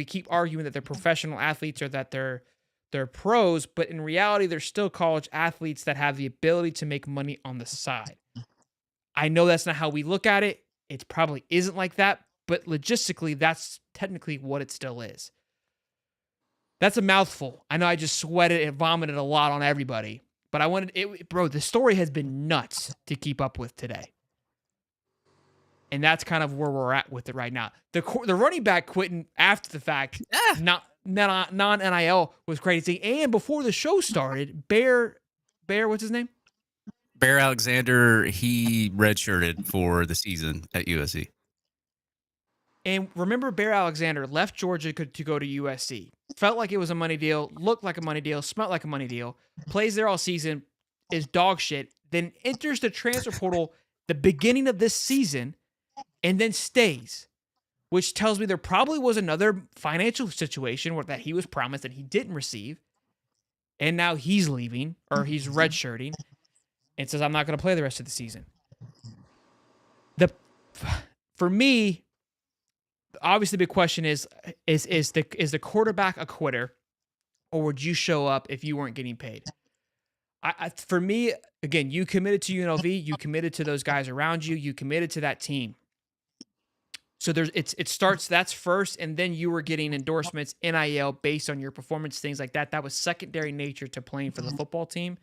Speaker 1: keep arguing that they're professional athletes or that they're pros, but in reality, they're still college athletes that have the ability to make money on the side. I know that's not how we look at it. It probably isn't like that, but logistically, that's technically what it still is. That's a mouthful. I know I just sweated and vomited a lot on everybody, but I wanted it, bro. The story has been nuts to keep up with today, and that's kind of where we're at with it right now. The running back quitting after the fact, non-NIL was crazy, and before the show started, Bear, what's his name?
Speaker 2: Bear Alexander, he redshirted for the season at USC.
Speaker 1: And remember, Bear Alexander left Georgia to go to USC. Felt like it was a money deal, looked like a money deal, smelled like a money deal, plays there all season, is dog shit, then enters the transfer portal the beginning of this season, and then stays, which tells me there probably was another financial situation that he was promised that he didn't receive, and now he's leaving, or he's redshirting, and says, I'm not going to play the rest of the season. For me, obviously, the big question is the quarterback a quitter, or would you show up if you weren't getting paid? For me, again, you committed to UNLV, you committed to those guys around you, you committed to that team. So it starts, that's first, and then you were getting endorsements, NIL, based on your performance, things like that. That was secondary nature to playing for the football team.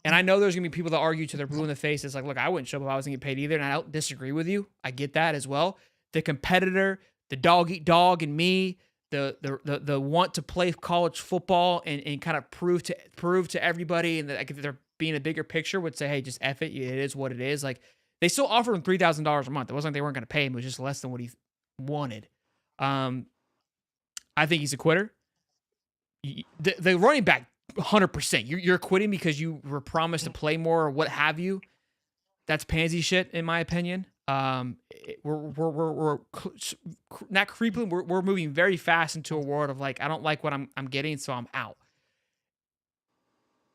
Speaker 1: And I know there's going to be people that argue to their blue in the face. It's like, look, I wouldn't show up if I wasn't getting paid either, and I don't disagree with you. I get that as well. The competitor, the dog eat dog in me, the want to play college football and kind of prove to everybody, and that like, if they're being a bigger picture, would say, hey, just F it. It is what it is. Like, they still offered him $3,000 a month. It wasn't like they weren't going to pay him. It was just less than what he wanted. I think he's a quitter. The running back, 100%. You're quitting because you were promised to play more or what have you. That's pansy shit, in my opinion. We're not creeping. We're moving very fast into a world of like, I don't like what I'm getting, so I'm out.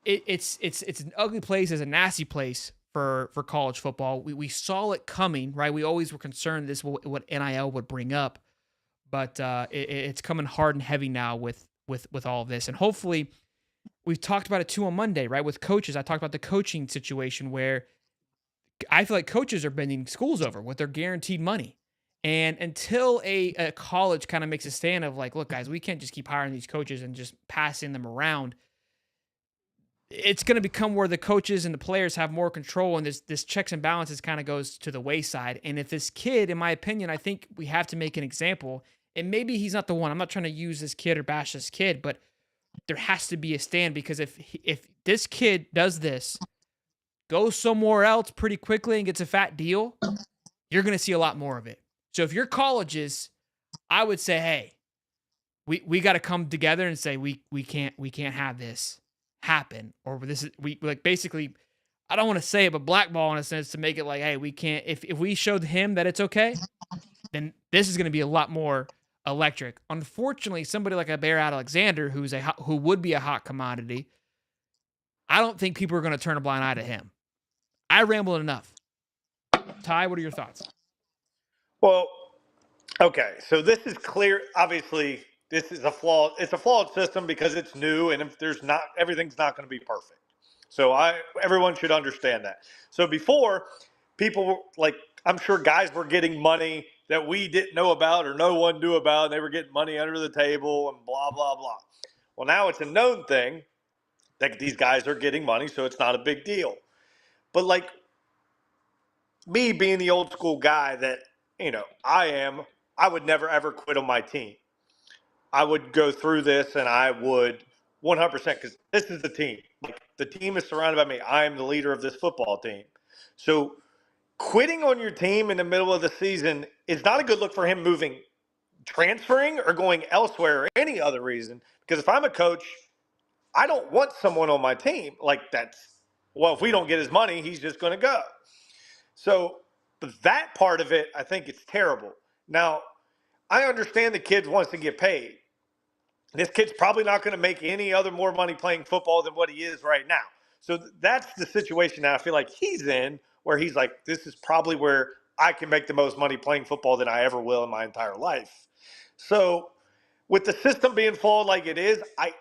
Speaker 1: It's an ugly place. It's a nasty place for college football. We saw it coming, right? We always were concerned what NIL would bring up, but it's coming hard and heavy now with all of this. And hopefully, we've talked about it too on Monday, right? With coaches, I talked about the coaching situation where I feel like coaches are bending schools over with their guaranteed money. And until a college kind of makes a stand of like, look, guys, we can't just keep hiring these coaches and just passing them around. It's going to become where the coaches and the players have more control, and this checks and balances kind of goes to the wayside. And if this kid, in my opinion, I think we have to make an example, and maybe he's not the one. I'm not trying to use this kid or bash this kid, but there has to be a stand, because if this kid does this, goes somewhere else pretty quickly and gets a fat deal, you're going to see a lot more of it. So if you're colleges, I would say, hey, we got to come together and say we can't have this happen, or this is basically, I don't want to say it, but blackball in a sense, to make it like, hey, we can't, if we showed him that it's okay, then this is going to be a lot more electric. Unfortunately, somebody like a Bear Alexander, who would be a hot commodity, I don't think people are going to turn a blind eye to him. I rambled enough. Ty, what are your thoughts?
Speaker 5: Well, okay, so this is clear. Obviously, this is a flawed. It's a flawed system because it's new, and if everything's not going to be perfect. So everyone should understand that. So before, people were like, I'm sure guys were getting money that we didn't know about or no one knew about, and they were getting money under the table and blah, blah, blah. Well, now it's a known thing that these guys are getting money, so it's not a big deal. But like me being the old school guy that, I would never, ever quit on my team. I would go through this, and I would 100%, because this is the team. Like, the team is surrounded by me. I am the leader of this football team. So quitting on your team in the middle of the season is not a good look for him transferring or going elsewhere or any other reason. Because if I'm a coach, I don't want someone on my team like if we don't get his money, he's just going to go. So that part of it, I think it's terrible. Now, I understand the kid wants to get paid. This kid's probably not going to make any other more money playing football than what he is right now. So that's the situation that I feel like he's in, where he's like, this is probably where I can make the most money playing football than I ever will in my entire life. So with the system being flawed like it is, I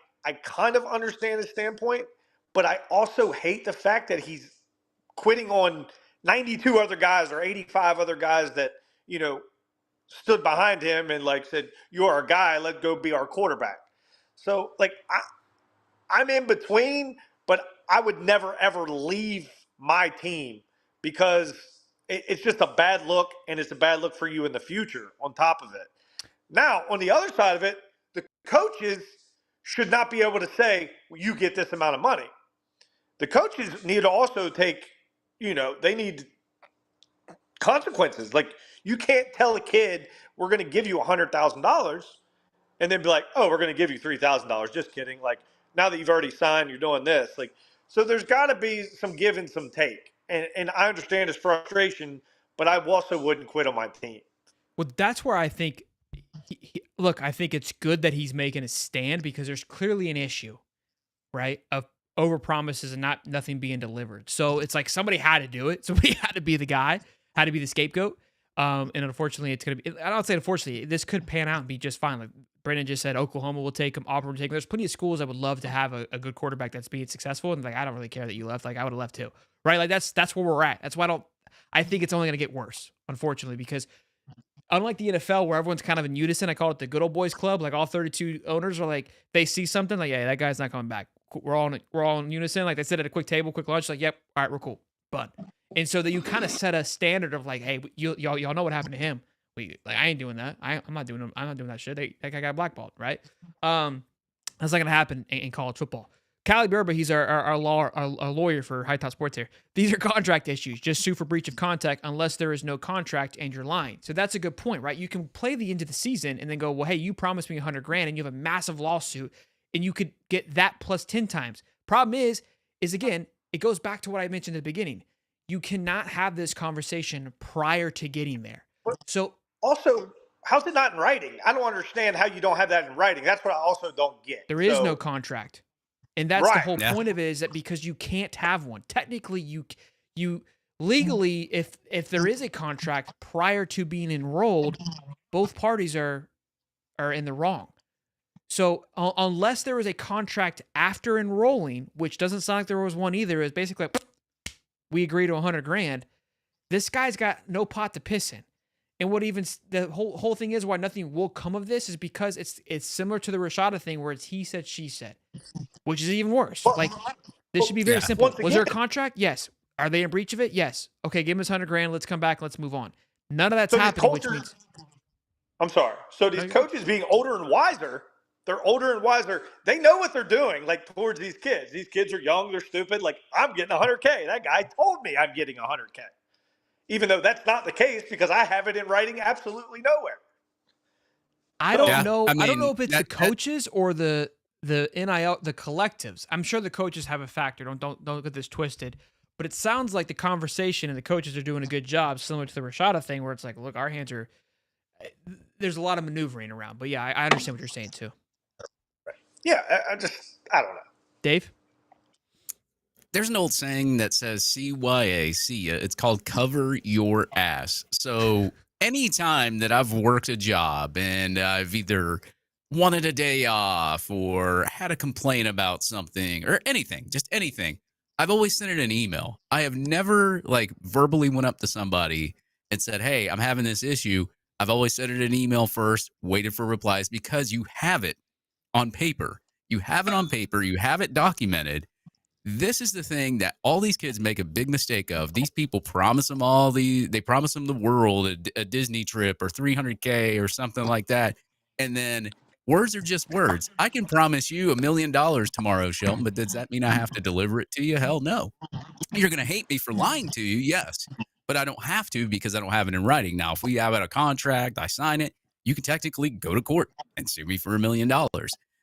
Speaker 5: kind of understand his standpoint, but I also hate the fact that he's quitting on 92 other guys or 85 other guys that, stood behind him and said, you're our guy, let's go be our quarterback. So I'm in between, but I would never ever leave my team because it's just a bad look, and it's a bad look for you in the future on top of it. Now, on the other side of it, the coaches should not be able to say, well, you get this amount of money. The coaches need to also take, they need consequences. You can't tell a kid, we're going to give you $100,000 and then be like, oh, we're going to give you $3,000. Just kidding. Now that you've already signed, you're doing this. So there's got to be some give and some take. And I understand his frustration, but I also wouldn't quit on my team.
Speaker 1: Well, that's where I think, look, I think it's good that he's making a stand because there's clearly an issue, right, of over promises and nothing being delivered. So it's like somebody had to do it. Somebody had to be the guy, had to be the scapegoat. And unfortunately, it's going to be, I don't say unfortunately, this could pan out and be just fine. Like Brendan just said, Oklahoma will take him, Auburn will take him. There's plenty of schools that would love to have a good quarterback that's being successful. And I don't really care that you left. I would have left too, right? That's where we're at. That's why I think it's only going to get worse, unfortunately, because unlike the NFL where everyone's kind of in unison, I call it the good old boys club. All 32 owners are they see something yeah, that guy's not coming back. We're all in unison. They sit at a quick table, quick lunch. Yep, all right, we're cool. But and so that you kind of set a standard of hey, y'all know what happened to him. I ain't doing that. I'm not doing that shit. That guy got blackballed, right? That's not gonna happen in college football. Callie Burba, he's our lawyer for High Top Sports here. These are contract issues. Just sue for breach of contract unless there is no contract and you're lying. So that's a good point, right? You can play the end of the season and then go, well, hey, you promised me $100,000 and you have a massive lawsuit and you could get that plus 10 times. Problem is again, it goes back to what I mentioned at the beginning. You cannot have this conversation prior to getting there. So
Speaker 5: also, how's it not in writing? I don't understand how you don't have that in writing. That's what I also don't get.
Speaker 1: There is no contract. And that's the whole point of it, is that because you can't have one. Technically, you legally, if there is a contract prior to being enrolled, both parties are in the wrong. So unless there was a contract after enrolling, which doesn't sound like there was one either, it's basically we agree to $100,000. This guy's got no pot to piss in. And what even the whole thing is why nothing will come of this is because it's similar to the Rashada thing where it's he said, she said, which is even worse. This should be very simple. Was there a contract? Yes. Are they in breach of it? Yes. Okay, give us $100,000. Let's come back. Let's move on. None of that's happening, which means.
Speaker 5: I'm sorry. So these coaches being older and wiser, they're older and wiser. They know what they're doing, towards these kids. These kids are young. They're stupid. I'm getting $100K. That guy told me I'm getting $100K. Even though that's not the case because I have it in writing absolutely nowhere.
Speaker 1: I don't know. I don't know if it's the coaches or the NIL, the collectives. I'm sure the coaches have a factor. Don't get this twisted. But it sounds like the conversation and the coaches are doing a good job, similar to the Rashada thing, where it's look, our hands are. There's a lot of maneuvering around. But yeah, I understand what you're saying too.
Speaker 5: Yeah, I don't know.
Speaker 1: Dave?
Speaker 2: There's an old saying that says CYA, see ya. It's called cover your ass. So anytime that I've worked a job and I've either wanted a day off or had a complaint about something or anything, just anything, I've always sent it an email. I have never verbally went up to somebody and said, hey, I'm having this issue. I've always sent it an email first, waited for replies because you have it on paper. You have it on paper. You have it documented. This is the thing that all these kids make a big mistake of. These people promise them they promise them the world, a Disney trip or $300K or something like that. And then Words are just words. I can promise you $1 million tomorrow, Shelton, but does that mean I have to deliver it to you? Hell no. You're going to hate me for lying to you, yes, but I don't have to because I don't have it in writing. Now, if we have it a contract, I sign it, you can technically go to court and sue me for $1 million.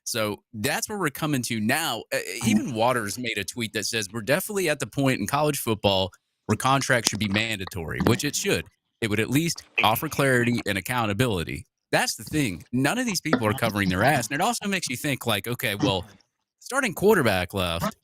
Speaker 2: So that's where we're coming to now. Even Waters made a tweet that says we're definitely at the point in college football where contracts should be mandatory, which it should. It would at least offer clarity and accountability. That's the thing. None of these people are covering their ass. And it also makes you think like, okay, well, starting quarterback left.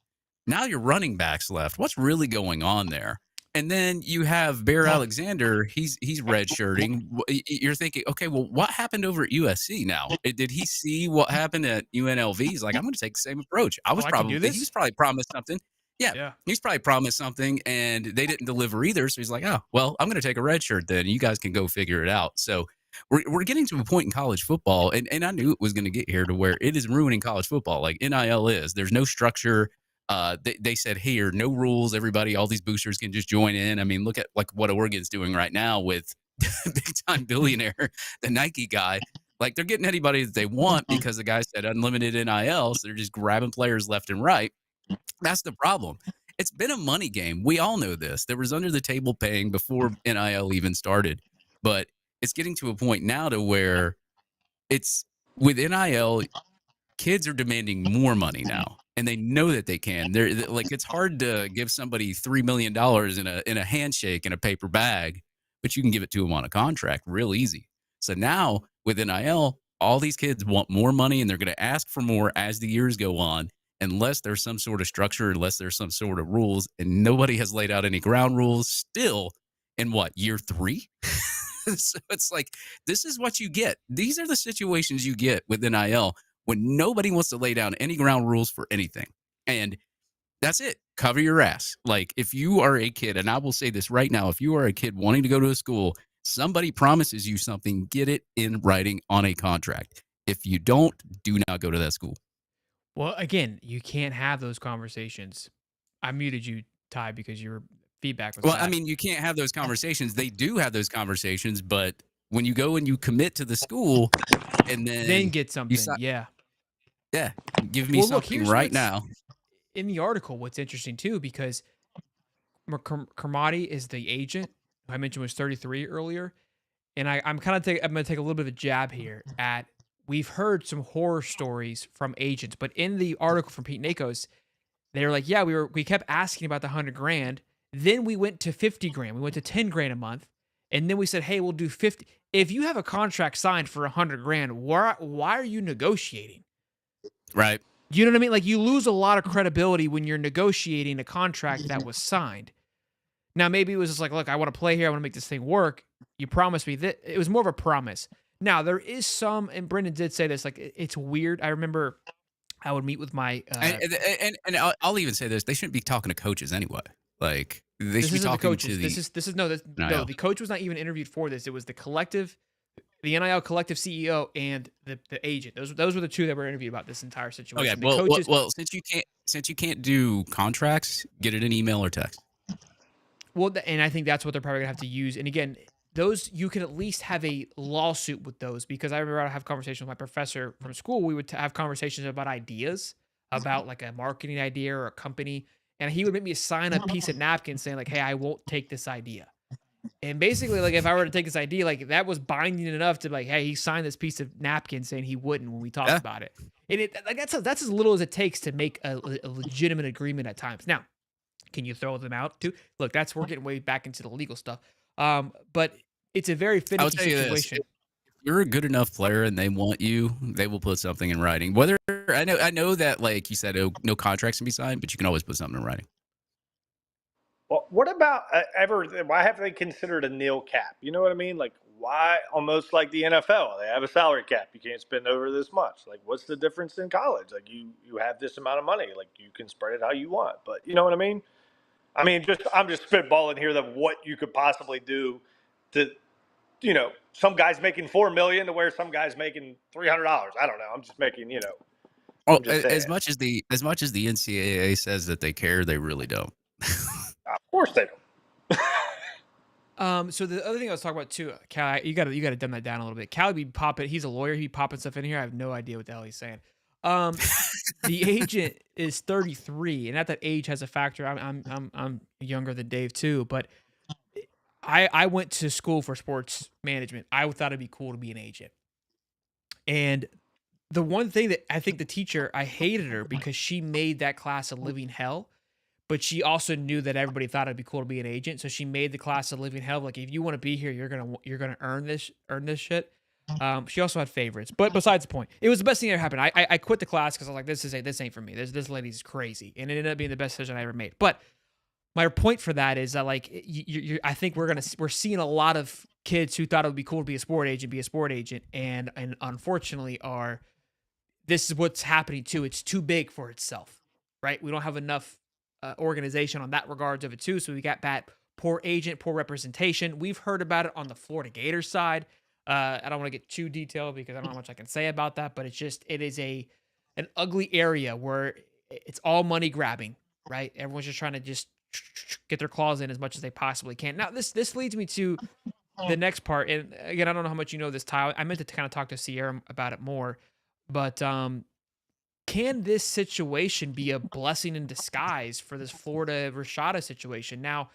Speaker 2: Now your running backs left. What's really going on there? And then you have Bear Alexander. He's redshirting. You're thinking, okay, well, what happened over at USC now? Did he see what happened at UNLV? He's like, I'm going to take the same approach. He was probably promised something. Yeah, he's probably promised something, and they didn't deliver either. So he's like, oh, well, I'm going to take a red shirt then. You guys can go figure it out. So we're getting to a point in college football, and I knew it was going to get here to where it is ruining college football. Like NIL is. There's no structure. They said, here, no rules. Everybody, all these boosters can just join in. I mean, look at like what Oregon's doing right now with big time billionaire, the Nike guy. Like they're getting anybody that they want because the guy said unlimited NIL. So they're just grabbing players left and right. That's the problem. It's been a money game. We all know this. There was under the table paying before NIL even started, but it's getting to a point now to where it's with NIL, kids are demanding more money now. And they know that they can. They're like, it's hard to give somebody $3 million in a handshake in a paper bag, but you can give it to them on a contract real easy. So now with NIL, all these kids want more money and they're going to ask for more as the years go on, unless there's some sort of structure, unless there's some sort of rules. And nobody has laid out any ground rules still in year 3? So it's like, this is what you get. These are the situations you get with NIL. When nobody wants to lay down any ground rules for anything. And that's it. Cover your ass. Like if you are a kid, and I will say this right now, if you are a kid wanting to go to a school, somebody promises you something, get it in writing on a contract. If you don't, do not go to that school.
Speaker 1: Well, again, you can't have those conversations. I muted you, Ty, because your feedback was bad.
Speaker 2: I mean, you can't have those conversations. They do have those conversations, but when you go and you commit to the school and then
Speaker 1: get something, yeah,
Speaker 2: give me something right now.
Speaker 1: In the article, what's interesting too, because Kermati is the agent who I mentioned was 33 earlier, and I'm going to take a little bit of a jab here at, we've heard some horror stories from agents, but in the article from Pete Nakos, they're like, yeah, we kept asking about the $100,000, then we went to $50,000, we went to $10,000 a month, and then we said, hey, we'll do 50. If you have a contract signed for $100,000, why are you negotiating?
Speaker 2: Right.
Speaker 1: You know what I mean? Like you lose a lot of credibility when you're negotiating a contract that was signed. Now, maybe it was just like, look, I want to play here. I want to make this thing work. You promised me that. It was more of a promise. Now, there is some, and Brendan did say this, like it's weird. I remember I would meet with my...
Speaker 2: and I'll even say this. They shouldn't be talking to coaches anyway. Like they should be talking to the...
Speaker 1: No, the coach was not even interviewed for this. It was the collective... The NIL collective CEO and the agent. Those were the two that were interviewed about this entire situation.
Speaker 2: Okay, well, since you can't do contracts, get it in email or text.
Speaker 1: Well, and I think that's what they're probably gonna have to use. And again, those you can at least have a lawsuit with those, because I remember I have conversations with my professor from school. We would have conversations about ideas, about like a marketing idea or a company, and he would make me sign a piece of napkin saying like, "Hey, I won't take this idea." And basically, like, if I were to take this idea, like, that was binding enough to, like, hey, he signed this piece of napkin saying he wouldn't when we talked about it. And that's as little as it takes to make a legitimate agreement at times. Now, can you throw them out too? Look, we're getting way back into the legal stuff. But it's a very finicky situation.
Speaker 2: If you're a good enough player and they want you, they will put something in writing. Whether I know that, like you said, no contracts can be signed, but you can always put something in writing.
Speaker 5: Well, what about why have they considered a nil cap? You know what I mean? Like, why, almost like the NFL, they have a salary cap. You can't spend over this much. Like, what's the difference in college? Like, you have this amount of money. Like, you can spread it how you want. But you know what I mean? I'm just spitballing here that what you could possibly do to, some guys making $4 million to where some guys making $300. I don't know. I'm just making,
Speaker 2: Well, as much as the NCAA says that they care, they really don't.
Speaker 5: Of course they
Speaker 1: So the other thing I was talking about too, Cal, you gotta dumb that down a little bit. Cal be popping. He's a lawyer. He be popping stuff in here. I have no idea what the hell he's saying. Um, the agent is 33, and not that age has a factor. I'm younger than Dave too, but I went to school for sports management. I thought it'd be cool to be an agent. And the one thing that I think the teacher, I hated her because she made that class a living hell, but she also knew that everybody thought it'd be cool to be an agent. So she made the class a living hell. Like, if you want to be here, you're gonna earn this shit. She also had favorites, but besides the point, it was the best thing that ever happened. I quit the class because I was like, this ain't for me. This lady's crazy, and it ended up being the best decision I ever made. But my point for that is that, like, I think we're seeing a lot of kids who thought it would be cool to be a sport agent, and unfortunately this is what's happening too. It's too big for itself, right? We don't have enough organization on that regards of it too. So we got poor agent, poor representation. We've heard about it on the Florida Gators side. I don't want to get too detailed because I don't know how much I can say about that, but it is an ugly area where it's all money grabbing, right? Everyone's just trying to just get their claws in as much as they possibly can. Now, this leads me to the next part. And again, I don't know how much you know this, Tyler. I meant to kind of talk to Sierra about it more, but can this situation be a blessing in disguise for this Florida Rashada situation? Now,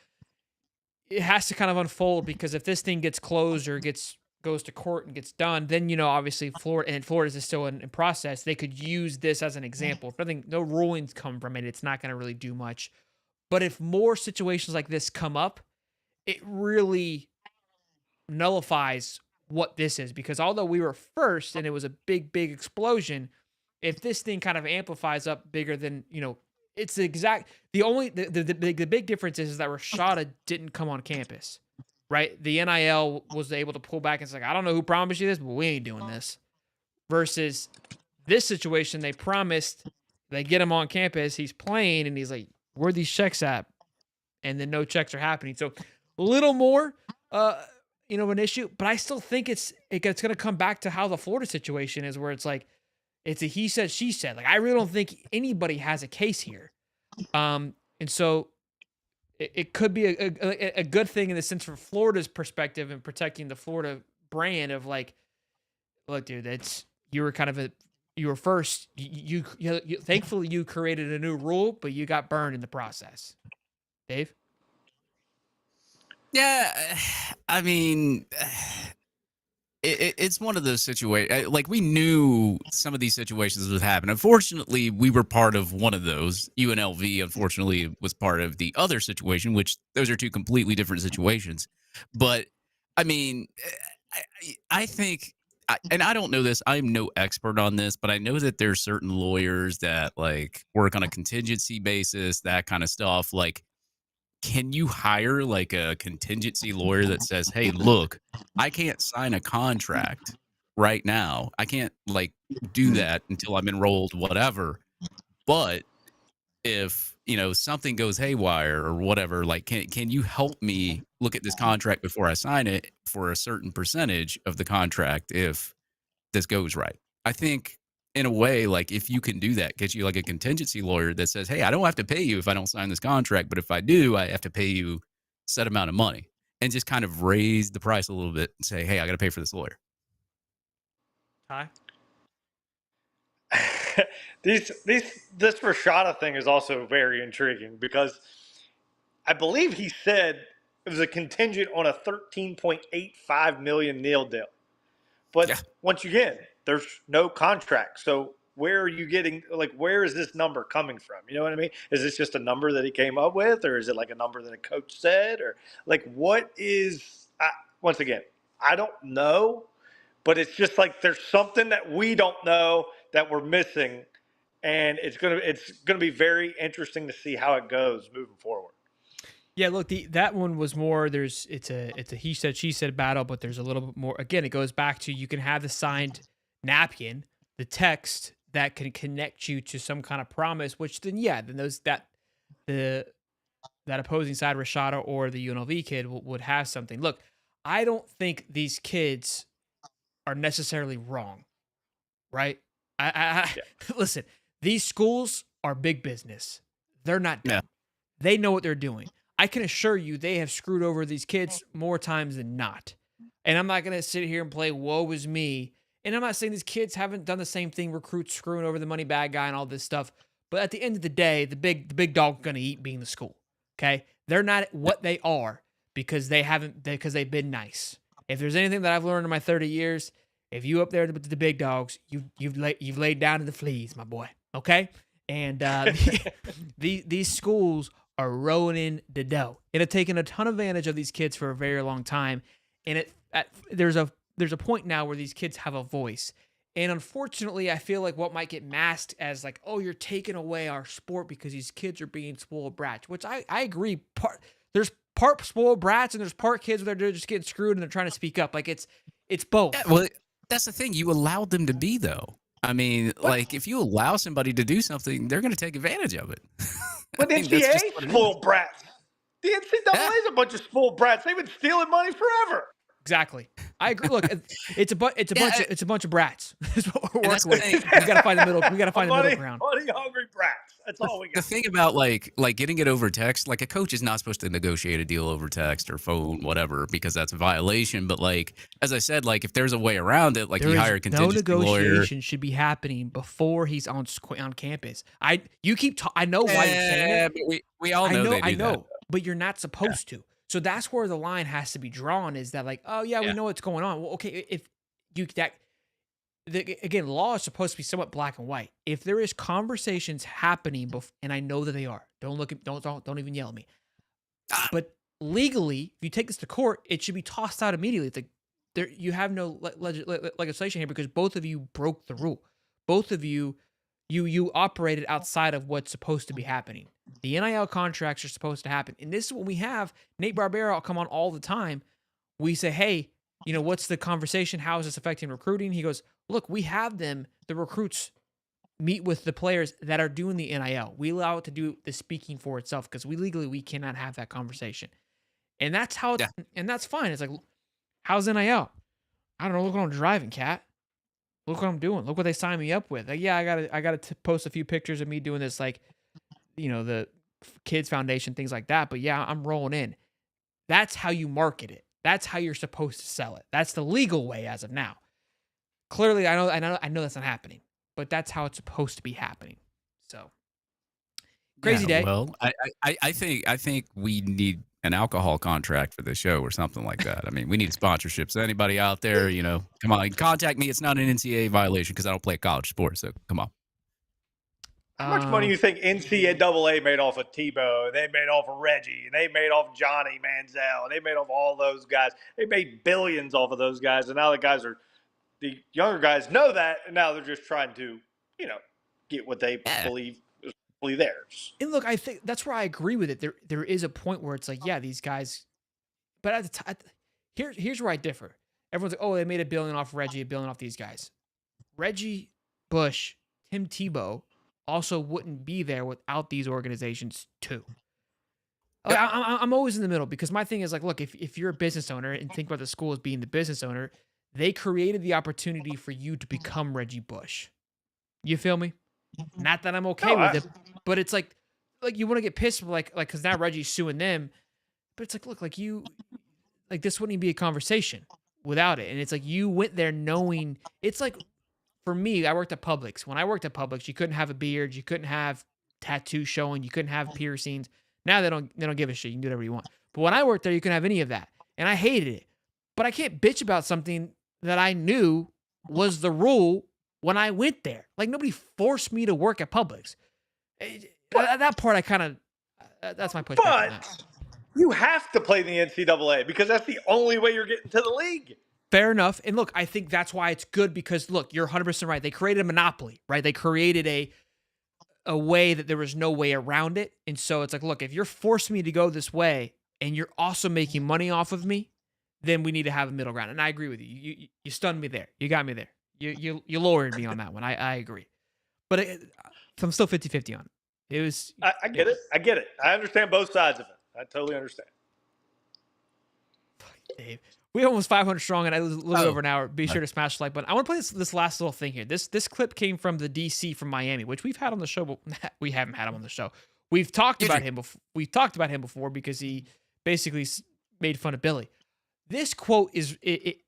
Speaker 1: it has to kind of unfold, because if this thing gets closed or goes to court and gets done, then, obviously Florida's is still in process. They could use this as an example. If no rulings come from it, it's not going to really do much. But if more situations like this come up, it really nullifies what this is, because although we were first and it was a big explosion, if this thing kind of amplifies up bigger than, it's the big difference is that Rashada didn't come on campus, right? The NIL was able to pull back and say, I don't know who promised you this, but we ain't doing this. Versus this situation, they promised, they get him on campus, he's playing, and he's like, where are these checks at? And then no checks are happening. So a little more, an issue, but I still think it's going to come back to how the Florida situation is, where it's like, it's a he said, she said. Like, I really don't think anybody has a case here. And so it could be a good thing in the sense from Florida's perspective and protecting the Florida brand of, like, look, dude, you were first. You thankfully you created a new rule, but you got burned in the process. Dave?
Speaker 2: Yeah, I mean, it's one of those situations. Like, we knew some of these situations would happen. Unfortunately, we were part of one of those. UNLV, unfortunately, was part of the other situation, which those are two completely different situations. But, I mean, I think, and I don't know this, I'm no expert on this, but I know that there's certain lawyers that, like, work on a contingency basis, that kind of stuff. Like, can you hire, like, a contingency lawyer that says, hey, look, I can't sign a contract right now. I can't, like, do that until I'm enrolled, whatever. But if, something goes haywire or whatever, like, can you help me look at this contract before I sign it for a certain percentage of the contract if this goes right? I think, in a way, like, if you can do that, get you, like, a contingency lawyer that says, hey, I don't have to pay you if I don't sign this contract, but if I do, I have to pay you a set amount of money, and just kind of raise the price a little bit and say, hey, I got to pay for this lawyer.
Speaker 1: Hi.
Speaker 5: This Rashada thing is also very intriguing, because I believe he said it was a contingent on a $13.85 million deal. But once again, there's no contract. So where are you getting, like, where is this number coming from? You know what I mean? Is this just a number that he came up with, or is it like a number that a coach said, or like, what is, once again, I don't know, but it's just like there's something that we don't know that we're missing, and it's gonna be very interesting to see how it goes moving forward.
Speaker 1: Yeah, look, that one was more. It's a he said, she said battle, but there's a little bit more. Again, it goes back to, you can have the signed napkin, the text that can connect you to some kind of promise, which then that opposing side, Rashada or the UNLV kid, would have something. Look, I don't think these kids are necessarily wrong, right? Listen, these schools are big business. They're not dumb.
Speaker 2: Yeah.
Speaker 1: They know what they're doing. I can assure you they have screwed over these kids more times than not. And I'm not going to sit here and play woe is me. And I'm not saying these kids haven't done the same thing, recruits screwing over the money bag guy and all this stuff. But at the end of the day, the big dog going to eat being the school. Okay? They're not what they are because they've been nice. If there's anything that I've learned in my 30 years, if you up there with the big dogs, you've laid down to the fleas, my boy. Okay? And these schools are rolling in the dough. It had taken a ton of advantage of these kids for a very long time. And there's a point now where these kids have a voice. And unfortunately, I feel like what might get masked as like, oh, you're taking away our sport because these kids are being spoiled brats, which I agree. There's part spoiled brats and there's part kids where they're just getting screwed and they're trying to speak up. Like it's both.
Speaker 2: Yeah, well, that's the thing. You allowed them to be, though. I mean, like, if you allow somebody to do something, they're going to take advantage of it.
Speaker 5: But the NCAA spoiled brats. The NCAA is a bunch of spoiled brats. They've been stealing money forever.
Speaker 1: Exactly. I agree. Look, it's a bunch of brats. That's what we're working with. We got to find the middle. We got to find the middle ground.
Speaker 5: Money hungry brats. That's all we got.
Speaker 2: The thing about like getting it over text, like a coach is not supposed to negotiate a deal over text or phone, whatever, because that's a violation. But like, as I said, like if there's a way around it, like you hire a contingency
Speaker 1: no negotiation
Speaker 2: lawyer.
Speaker 1: should be happening before he's on campus. I know why you're saying it.
Speaker 2: But we all know
Speaker 1: I know, but you're not supposed to. So that's where the line has to be drawn. Is that like, oh yeah, we know what's going on. Well, okay, if you again, law is supposed to be somewhat black and white. If there is conversations happening, and I know that they are, don't even yell at me. But legally, if you take this to court, it should be tossed out immediately. It's like you have no legislation here because both of you broke the rule. Both of you operated outside of what's supposed to be happening. The NIL contracts are supposed to happen. And this is what we have. Nate Barbera will come on all the time. We say, hey, what's the conversation? How is this affecting recruiting? He goes, look, we have them, the recruits, meet with the players that are doing the NIL. We allow it to do the speaking for itself because we cannot have that conversation. And that's how, and that's fine. It's like, how's NIL? I don't know. Look what I'm driving, cat. Look what I'm doing. Look what they signed me up with. Like, yeah, I got to post a few pictures of me doing this, like, the kids foundation, things like that. But yeah, I'm rolling in. That's how you market it. That's how you're supposed to sell it. That's the legal way as of now. Clearly, I know that's not happening, but that's how it's supposed to be happening. So crazy day.
Speaker 2: Well, I think we need an alcohol contract for this show or something like that. I mean, we need sponsorships. So anybody out there, come on, contact me. It's not an NCAA violation because I don't play college sports. So come on.
Speaker 5: How much money do you think NCAA made off of Tebow? They made off of Reggie. They made off Johnny Manziel. They made off all those guys. They made billions off of those guys. And now the younger guys know that, and now they're just trying to, get what they believe is theirs.
Speaker 1: And look, I think that's where I agree with it. There is a point where it's like, yeah, these guys. But at the time, here's where I differ. Everyone's like, oh, they made $1 billion off Reggie, $1 billion off these guys. Reggie Bush, Tim Tebow also wouldn't be there without these organizations too. Like, I'm always in the middle because my thing is like, look, if you're a business owner and think about the school as being the business owner, they created the opportunity for you to become Reggie Bush. You feel me? Not that I'm okay with it, but it's like you want to get pissed like because now Reggie's suing them, but it's like, look, like this wouldn't even be a conversation without it. And it's like you went there knowing it's like. For me, I worked at Publix. When I worked at Publix, you couldn't have a beard, you couldn't have tattoos showing, you couldn't have piercings. Now they don't give a shit. You can do whatever you want. But when I worked there, you couldn't have any of that. And I hated it. But I can't bitch about something that I knew was the rule when I went there. Like nobody forced me to work at Publix. That part I kind of that's my pushback on that.
Speaker 5: You have to play in the NCAA because that's the only way you're getting to the league.
Speaker 1: Fair enough. And look, I think that's why it's good because, look, you're 100% right. They created a monopoly, right? They created a way that there was no way around it. And so it's like, look, if you're forcing me to go this way and you're also making money off of me, then we need to have a middle ground. And I agree with you. You stunned me there. You got me there. You lowered me on that one. I agree. But I'm still 50-50 on it. It was.
Speaker 5: I get it. I get it. I understand both sides of it. I totally understand.
Speaker 1: Dave. We almost 500 strong, and I was a little over an hour. Be sure to smash the like button. I want to play this last little thing here. This clip came from the DC from Miami, which we've had on the show, but we haven't had him on the show. We've talked about him before. We've talked about him before because he basically made fun of Billy. This quote is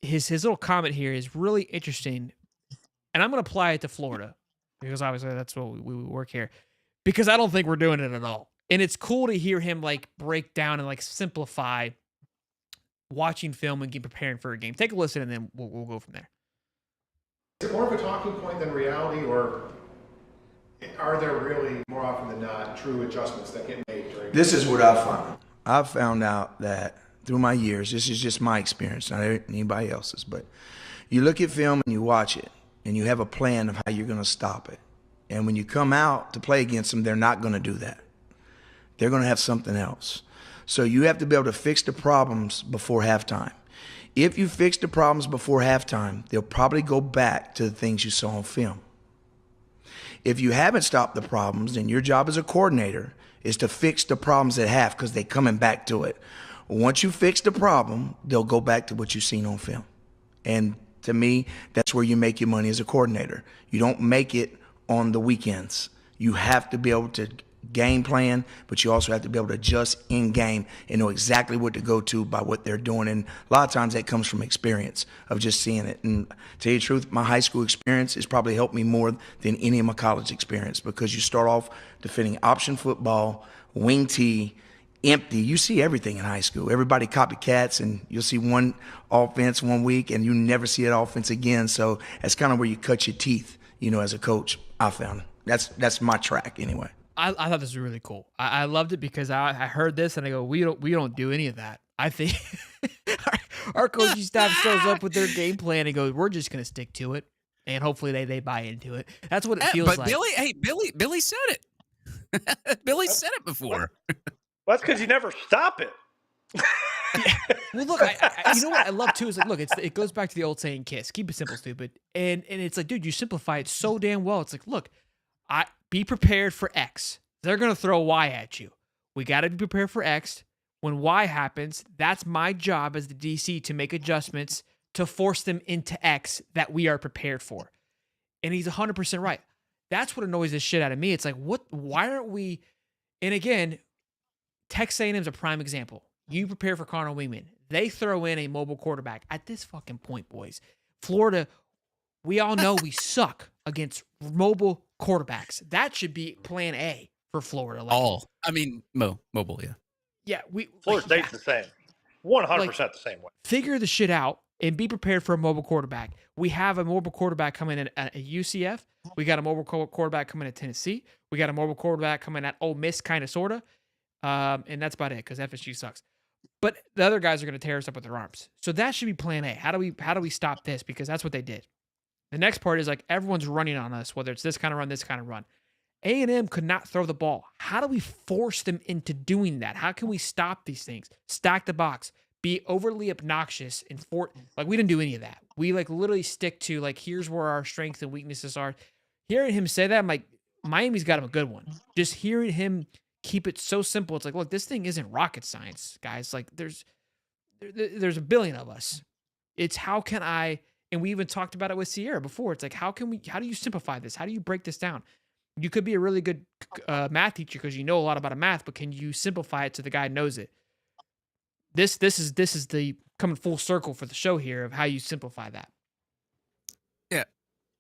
Speaker 1: his little comment here is really interesting, and I'm going to apply it to Florida because obviously that's what we work here. Because I don't think we're doing it at all, and it's cool to hear him like break down and like simplify watching film and preparing for a game. Take a listen, and then we'll go from there.
Speaker 6: Is it more of a talking point than reality, or are there really, more often than not, true adjustments that get made during?
Speaker 7: This is what I found. I've found out that through my years, this is just my experience, not anybody else's, but you look at film and you watch it, and you have a plan of how you're going to stop it. And when you come out to play against them, they're not going to do that. They're going to have something else. So you have to be able to fix the problems before halftime. If you fix the problems before halftime, they'll probably go back to the things you saw on film. If you haven't stopped the problems, then your job as a coordinator is to fix the problems at half because they're coming back to it. Once you fix the problem, they'll go back to what you've seen on film. And to me, that's where you make your money as a coordinator. You don't make it on the weekends. You have to be able to game plan, but you also have to be able to adjust in game and know exactly what to go to by what they're doing. And a lot of times that comes from experience of just seeing it. And to tell you the truth, my high school experience has probably helped me more than any of my college experience, because you start off defending option football, wing tee, empty. You see everything in high school. Everybody copycats, and you'll see one offense one week and you never see that offense again. So that's kind of where you cut your teeth, as a coach. I found that's my track anyway.
Speaker 1: I thought this was really cool. I loved it because I heard this and I go, we don't do any of that. I think our coaching staff shows up with their game plan and goes, we're just going to stick to it, and hopefully they buy into it. That's what it feels like.
Speaker 2: But Billy said it. Billy said it before.
Speaker 5: Well, that's because you never stop it.
Speaker 1: Yeah. Well, look, you know what I love too is like, look, it goes back to the old saying, "Kiss, keep it simple, stupid." And it's like, dude, you simplify it so damn well. It's like, look, be prepared for X. They're gonna throw Y at you. We got to be prepared for X. When Y happens, that's my job as the DC to make adjustments to force them into X that we are prepared for. And he's 100% right. That's what annoys the shit out of me. It's like, what? Why aren't we? And again, Texas A&M is a prime example. You prepare for Connor Wingman. They throw in a mobile quarterback. At this fucking point, boys, Florida, we all know we suck against mobile quarterbacks. That should be plan A for Florida.
Speaker 2: Mobile, yeah.
Speaker 1: Yeah,
Speaker 5: Florida State's the same. 100% the same way.
Speaker 1: Figure the shit out and be prepared for a mobile quarterback. We have a mobile quarterback coming in at UCF. We got a mobile quarterback coming at Tennessee. We got a mobile quarterback coming at Ole Miss, kind of, sort of. And that's about it, because FSU sucks. But the other guys are going to tear us up with their arms. So that should be plan A. How do we stop this? Because that's what they did. The next part is like everyone's running on us, whether it's this kind of run, this kind of run. A&M could not throw the ball. How do we force them into doing that? How can we stop these things? Stack the box. Be overly obnoxious and we didn't do any of that. We literally stick to here's where our strengths and weaknesses are. Hearing him say that, I'm like, Miami's got him a good one. Just hearing him keep it so simple. It's like, look, this thing isn't rocket science, guys. Like there's a billion of us. It's how can I, and we even talked about it with Sierra before. It's like, how do you simplify this? How do you break this down? You could be a really good math teacher because you know a lot about math, but can you simplify it so the guy knows it? This is the coming full circle for the show here of how you simplify that.
Speaker 2: Yeah.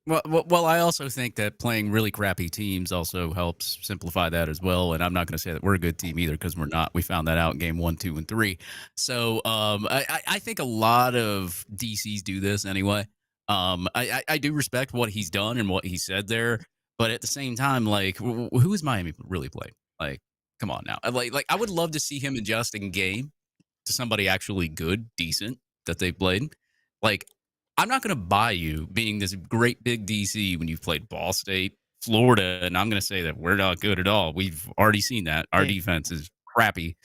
Speaker 2: Well, I also think that playing really crappy teams also helps simplify that as well. And I'm not going to say that we're a good team either, because we're not. We found that out in game 1, 2, and 3. So I think a lot of DCs do this anyway. I do respect what he's done and what he said there. But at the same time, who is Miami really playing? Come on now. I would love to see him adjust in game to somebody actually good, decent that they've played. I'm not going to buy you being this great big DC when you've played Ball State, Florida, and I'm going to say that we're not good at all. We've already seen that. Our defense is crappy.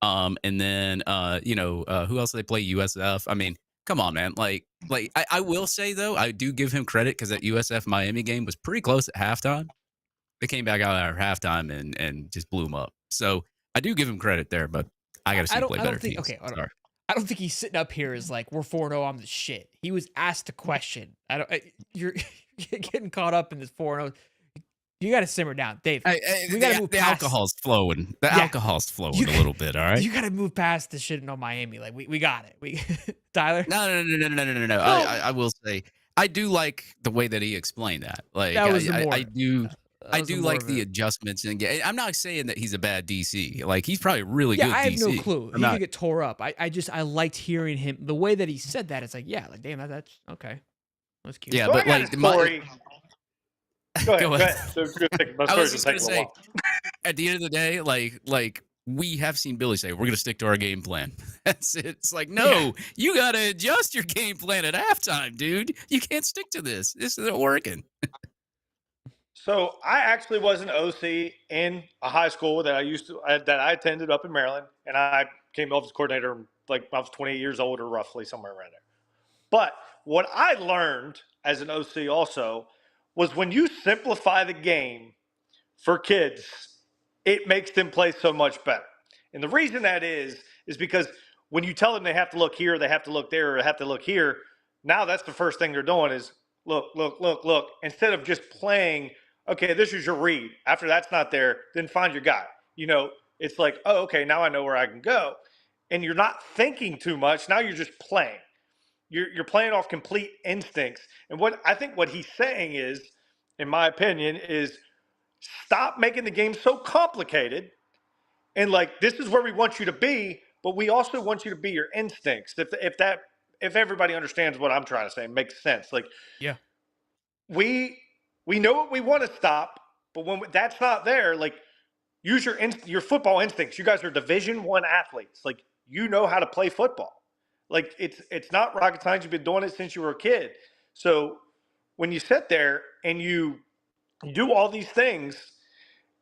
Speaker 2: And then, who else do they play? USF. I mean, come on, man. I will say, though, I do give him credit because that USF Miami game was pretty close at halftime. They came back out at halftime and just blew them up. So I do give him credit there, but I got to see him play better teams.
Speaker 1: Okay, I don't think he's sitting up here as we're 4-0, I'm the shit. He was asked a question. You're getting caught up in this 4-0. You got to simmer down, Dave. We got to move
Speaker 2: the
Speaker 1: past
Speaker 2: alcohol's flowing. The
Speaker 1: Yeah.
Speaker 2: alcohol's flowing
Speaker 1: You
Speaker 2: a little bit. All right.
Speaker 1: You got to move past the shit on Miami. Like we got it. We Tyler.
Speaker 2: No. I will say I do like the way that he explained that. Like
Speaker 1: That was the more.
Speaker 2: I do.
Speaker 1: That
Speaker 2: I
Speaker 1: was
Speaker 2: do
Speaker 1: more
Speaker 2: like
Speaker 1: of
Speaker 2: the
Speaker 1: it.
Speaker 2: adjustments, and I'm not saying that he's a bad DC. Like he's probably really
Speaker 1: Yeah,
Speaker 2: good.
Speaker 1: I have
Speaker 2: DC.
Speaker 1: no clue.
Speaker 2: I'm
Speaker 1: He
Speaker 2: not-
Speaker 1: could get tore up. I liked hearing him. The way that he said that, it's like, yeah, like damn, that's okay. That's cute.
Speaker 2: Yeah,
Speaker 5: So I
Speaker 2: but
Speaker 5: got
Speaker 2: like
Speaker 5: a story. Go ahead.
Speaker 2: Go
Speaker 5: Go
Speaker 2: ahead.
Speaker 5: ahead. So good thing. My
Speaker 2: I
Speaker 5: story's
Speaker 2: was just gonna
Speaker 5: taking a
Speaker 2: say,
Speaker 5: while.
Speaker 2: at the end of the day, like we have seen Billy say, we're gonna stick to our game plan. That's it. It's like, no, you gotta adjust your game plan at halftime, dude. You can't stick to this. This isn't working.
Speaker 5: So I actually was an OC in a high school that I attended up in Maryland, and I came offensive coordinator like I was 28 years old or roughly somewhere around there. But what I learned as an OC also was when you simplify the game for kids, it makes them play so much better. And the reason that is because when you tell them they have to look here, they have to look there, or they have to look here, now that's the first thing they're doing is look, instead of just playing, okay, this is your read. After that's not there, then find your guy. It's like, oh, okay, now I know where I can go. And you're not thinking too much. Now you're just playing. You're playing off complete instincts. And what I think what he's saying is, in my opinion, is stop making the game so complicated. And like, this is where we want you to be, but we also want you to be your instincts. If everybody understands what I'm trying to say, it makes sense. Like,
Speaker 1: Yeah.
Speaker 5: we know what we want to stop, but when that's not there, like, use your football instincts. You guys are Division I athletes. Like, you know how to play football. Like, it's not rocket science. You've been doing it since you were a kid. So when you sit there and you do all these things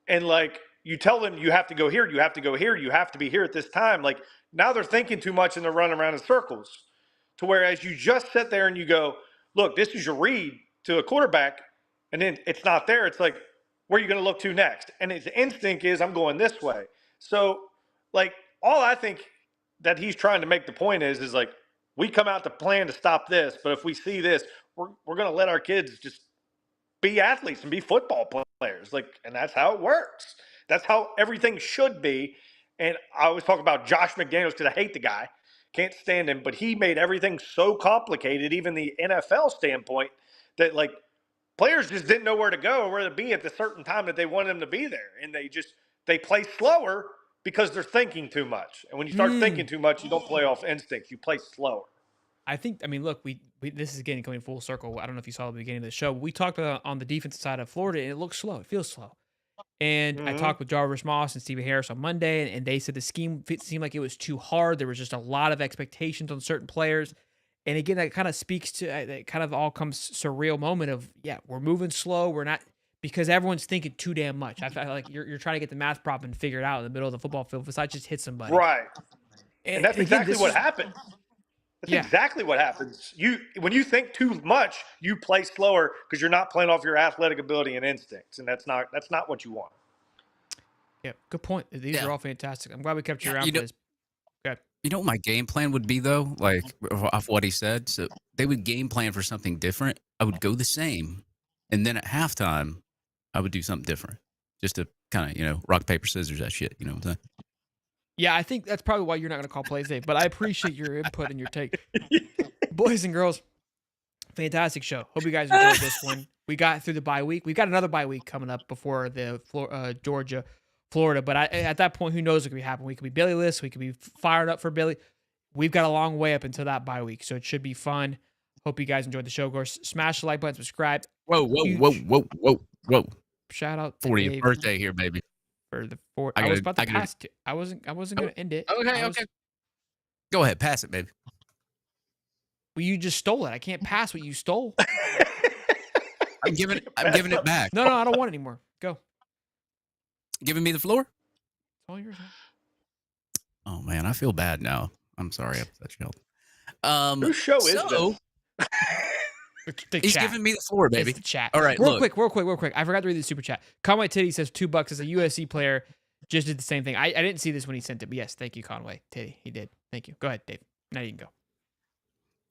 Speaker 5: and like you tell them you have to go here, you have to go here, you have to be here at this time, like now they're thinking too much and they're running around in circles. To whereas you just sit there and you go, look, this is your read to a quarterback, and then it's not there. It's like, where are you going to look to next? And his instinct is, I'm going this way. So like all I think that he's trying to make the point is like, we come out to plan to stop this, but if we see this, we're going to let our kids just be athletes and be football players. Like, and that's how it works. That's how everything should be. And I always talk about Josh McDaniels because I hate the guy, can't stand him, but he made everything so complicated, even the NFL standpoint, that like players just didn't know where to go or where to be at the certain time that they wanted them to be there. And they play slower because they're thinking too much. And when you start thinking too much, you don't play off instincts. You play slower.
Speaker 1: I mean, look, we this is coming full circle. I don't know if you saw at the beginning of the show. We talked about on the defensive side of Florida, and it looks slow. It feels slow. And I talked with Jarvis Moss and Stephen Harris on Monday, and they said the scheme seemed like it was too hard. There was just a lot of expectations on certain players. And again, that kind of speaks to that kind of all comes surreal moment of, yeah, we're moving slow. We're not, because everyone's thinking too damn much. I feel like you're trying to get the math problem figured out in the middle of the football field besides just hit somebody.
Speaker 5: Right. And that's
Speaker 1: again,
Speaker 5: exactly what happens. That's exactly what happens. When you think too much, you play slower because you're not playing off your athletic ability and instincts, and that's not what you want.
Speaker 1: Yeah, good point. These are all fantastic. I'm glad we kept you around for this. Okay.
Speaker 2: You know what my game plan would be though, like off what he said. So they would game plan for something different. I would go the same, and then at halftime, I would do something different, just to kind of rock paper scissors that shit. You know what I'm saying?
Speaker 1: Yeah, I think that's probably why you're not going to call plays, Dave. But I appreciate your input and your take. Boys and girls, fantastic show. Hope you guys enjoyed this one. We got through the bye week. We've got another bye week coming up before the Georgia, Florida. But at that point, who knows what could be happening? We could be Billy-less. We could be fired up for Billy. We've got a long way up until that bye week, so it should be fun. Hope you guys enjoyed the show. Of course, smash the like button, subscribe.
Speaker 2: Whoa.
Speaker 1: Shout out to
Speaker 2: 40th
Speaker 1: Dave
Speaker 2: birthday here, baby.
Speaker 1: for the four. I was about to pass it. I wasn't going to end it.
Speaker 2: Okay. Go ahead, pass it, baby.
Speaker 1: Well, you just stole it. I can't pass what you stole.
Speaker 2: I'm giving it back.
Speaker 1: No, I don't want it anymore. Go.
Speaker 2: Giving me the floor?
Speaker 1: It's all yours. Man.
Speaker 2: Oh man, I feel bad now. I'm sorry I upset you.
Speaker 5: Whose show is this?
Speaker 2: He's giving me the floor, baby.
Speaker 1: It's the chat.
Speaker 2: All right,
Speaker 1: real quick. I forgot to read the super chat. Conway Titty says $2 as a USC player. Just did the same thing. I didn't see this when he sent it, but yes, thank you, Conway Titty. He did. Thank you. Go ahead, Dave. Now you can go.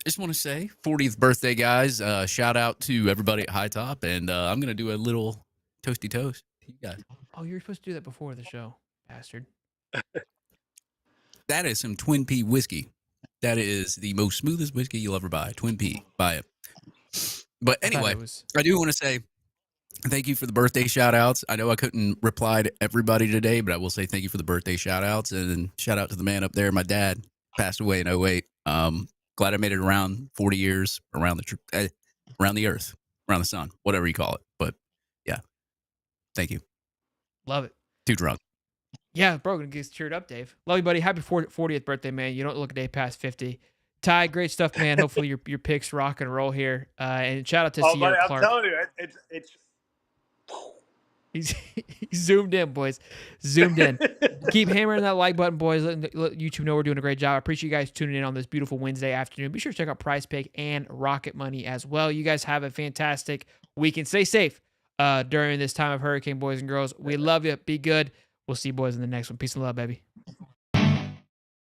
Speaker 2: Just want to say 40th birthday, guys. Shout out to everybody at High Top, and I'm gonna do a little toasty toast to you guys.
Speaker 1: Oh, you were supposed to do that before the show, bastard.
Speaker 2: That is some Twin Pea whiskey. That is the most smoothest whiskey you'll ever buy. Twin Pea. Buy it. But
Speaker 1: I thought
Speaker 2: anyway,
Speaker 1: it was-
Speaker 2: I do want to say thank you for the birthday shout outs. I know I couldn't reply to everybody today, but I will say thank you for the birthday shout outs. And then shout out to the man up there. My dad passed away in 2008. Glad I made it around 40 years around the earth, around the sun, whatever you call it. But yeah, thank you.
Speaker 1: Love it.
Speaker 2: Too drunk.
Speaker 1: Yeah, bro, gonna get cheered up, Dave. Love you, buddy. Happy 40th birthday, man. You don't look a day past 50. Ty, great stuff, man. Hopefully your picks rock and roll here. And shout out to
Speaker 5: Oh,
Speaker 1: Sierra
Speaker 5: buddy, I'm
Speaker 1: Clark.
Speaker 5: telling you, it's
Speaker 1: He's zoomed in, boys. Zoomed in. Keep hammering that like button, boys. Let YouTube know we're doing a great job. I appreciate you guys tuning in on this beautiful Wednesday afternoon. Be sure to check out Prize Pick and Rocket Money as well. You guys have a fantastic weekend. Stay safe during this time of hurricane, boys and girls. We love you. Be good. We'll see you boys in the next one. Peace and love, baby.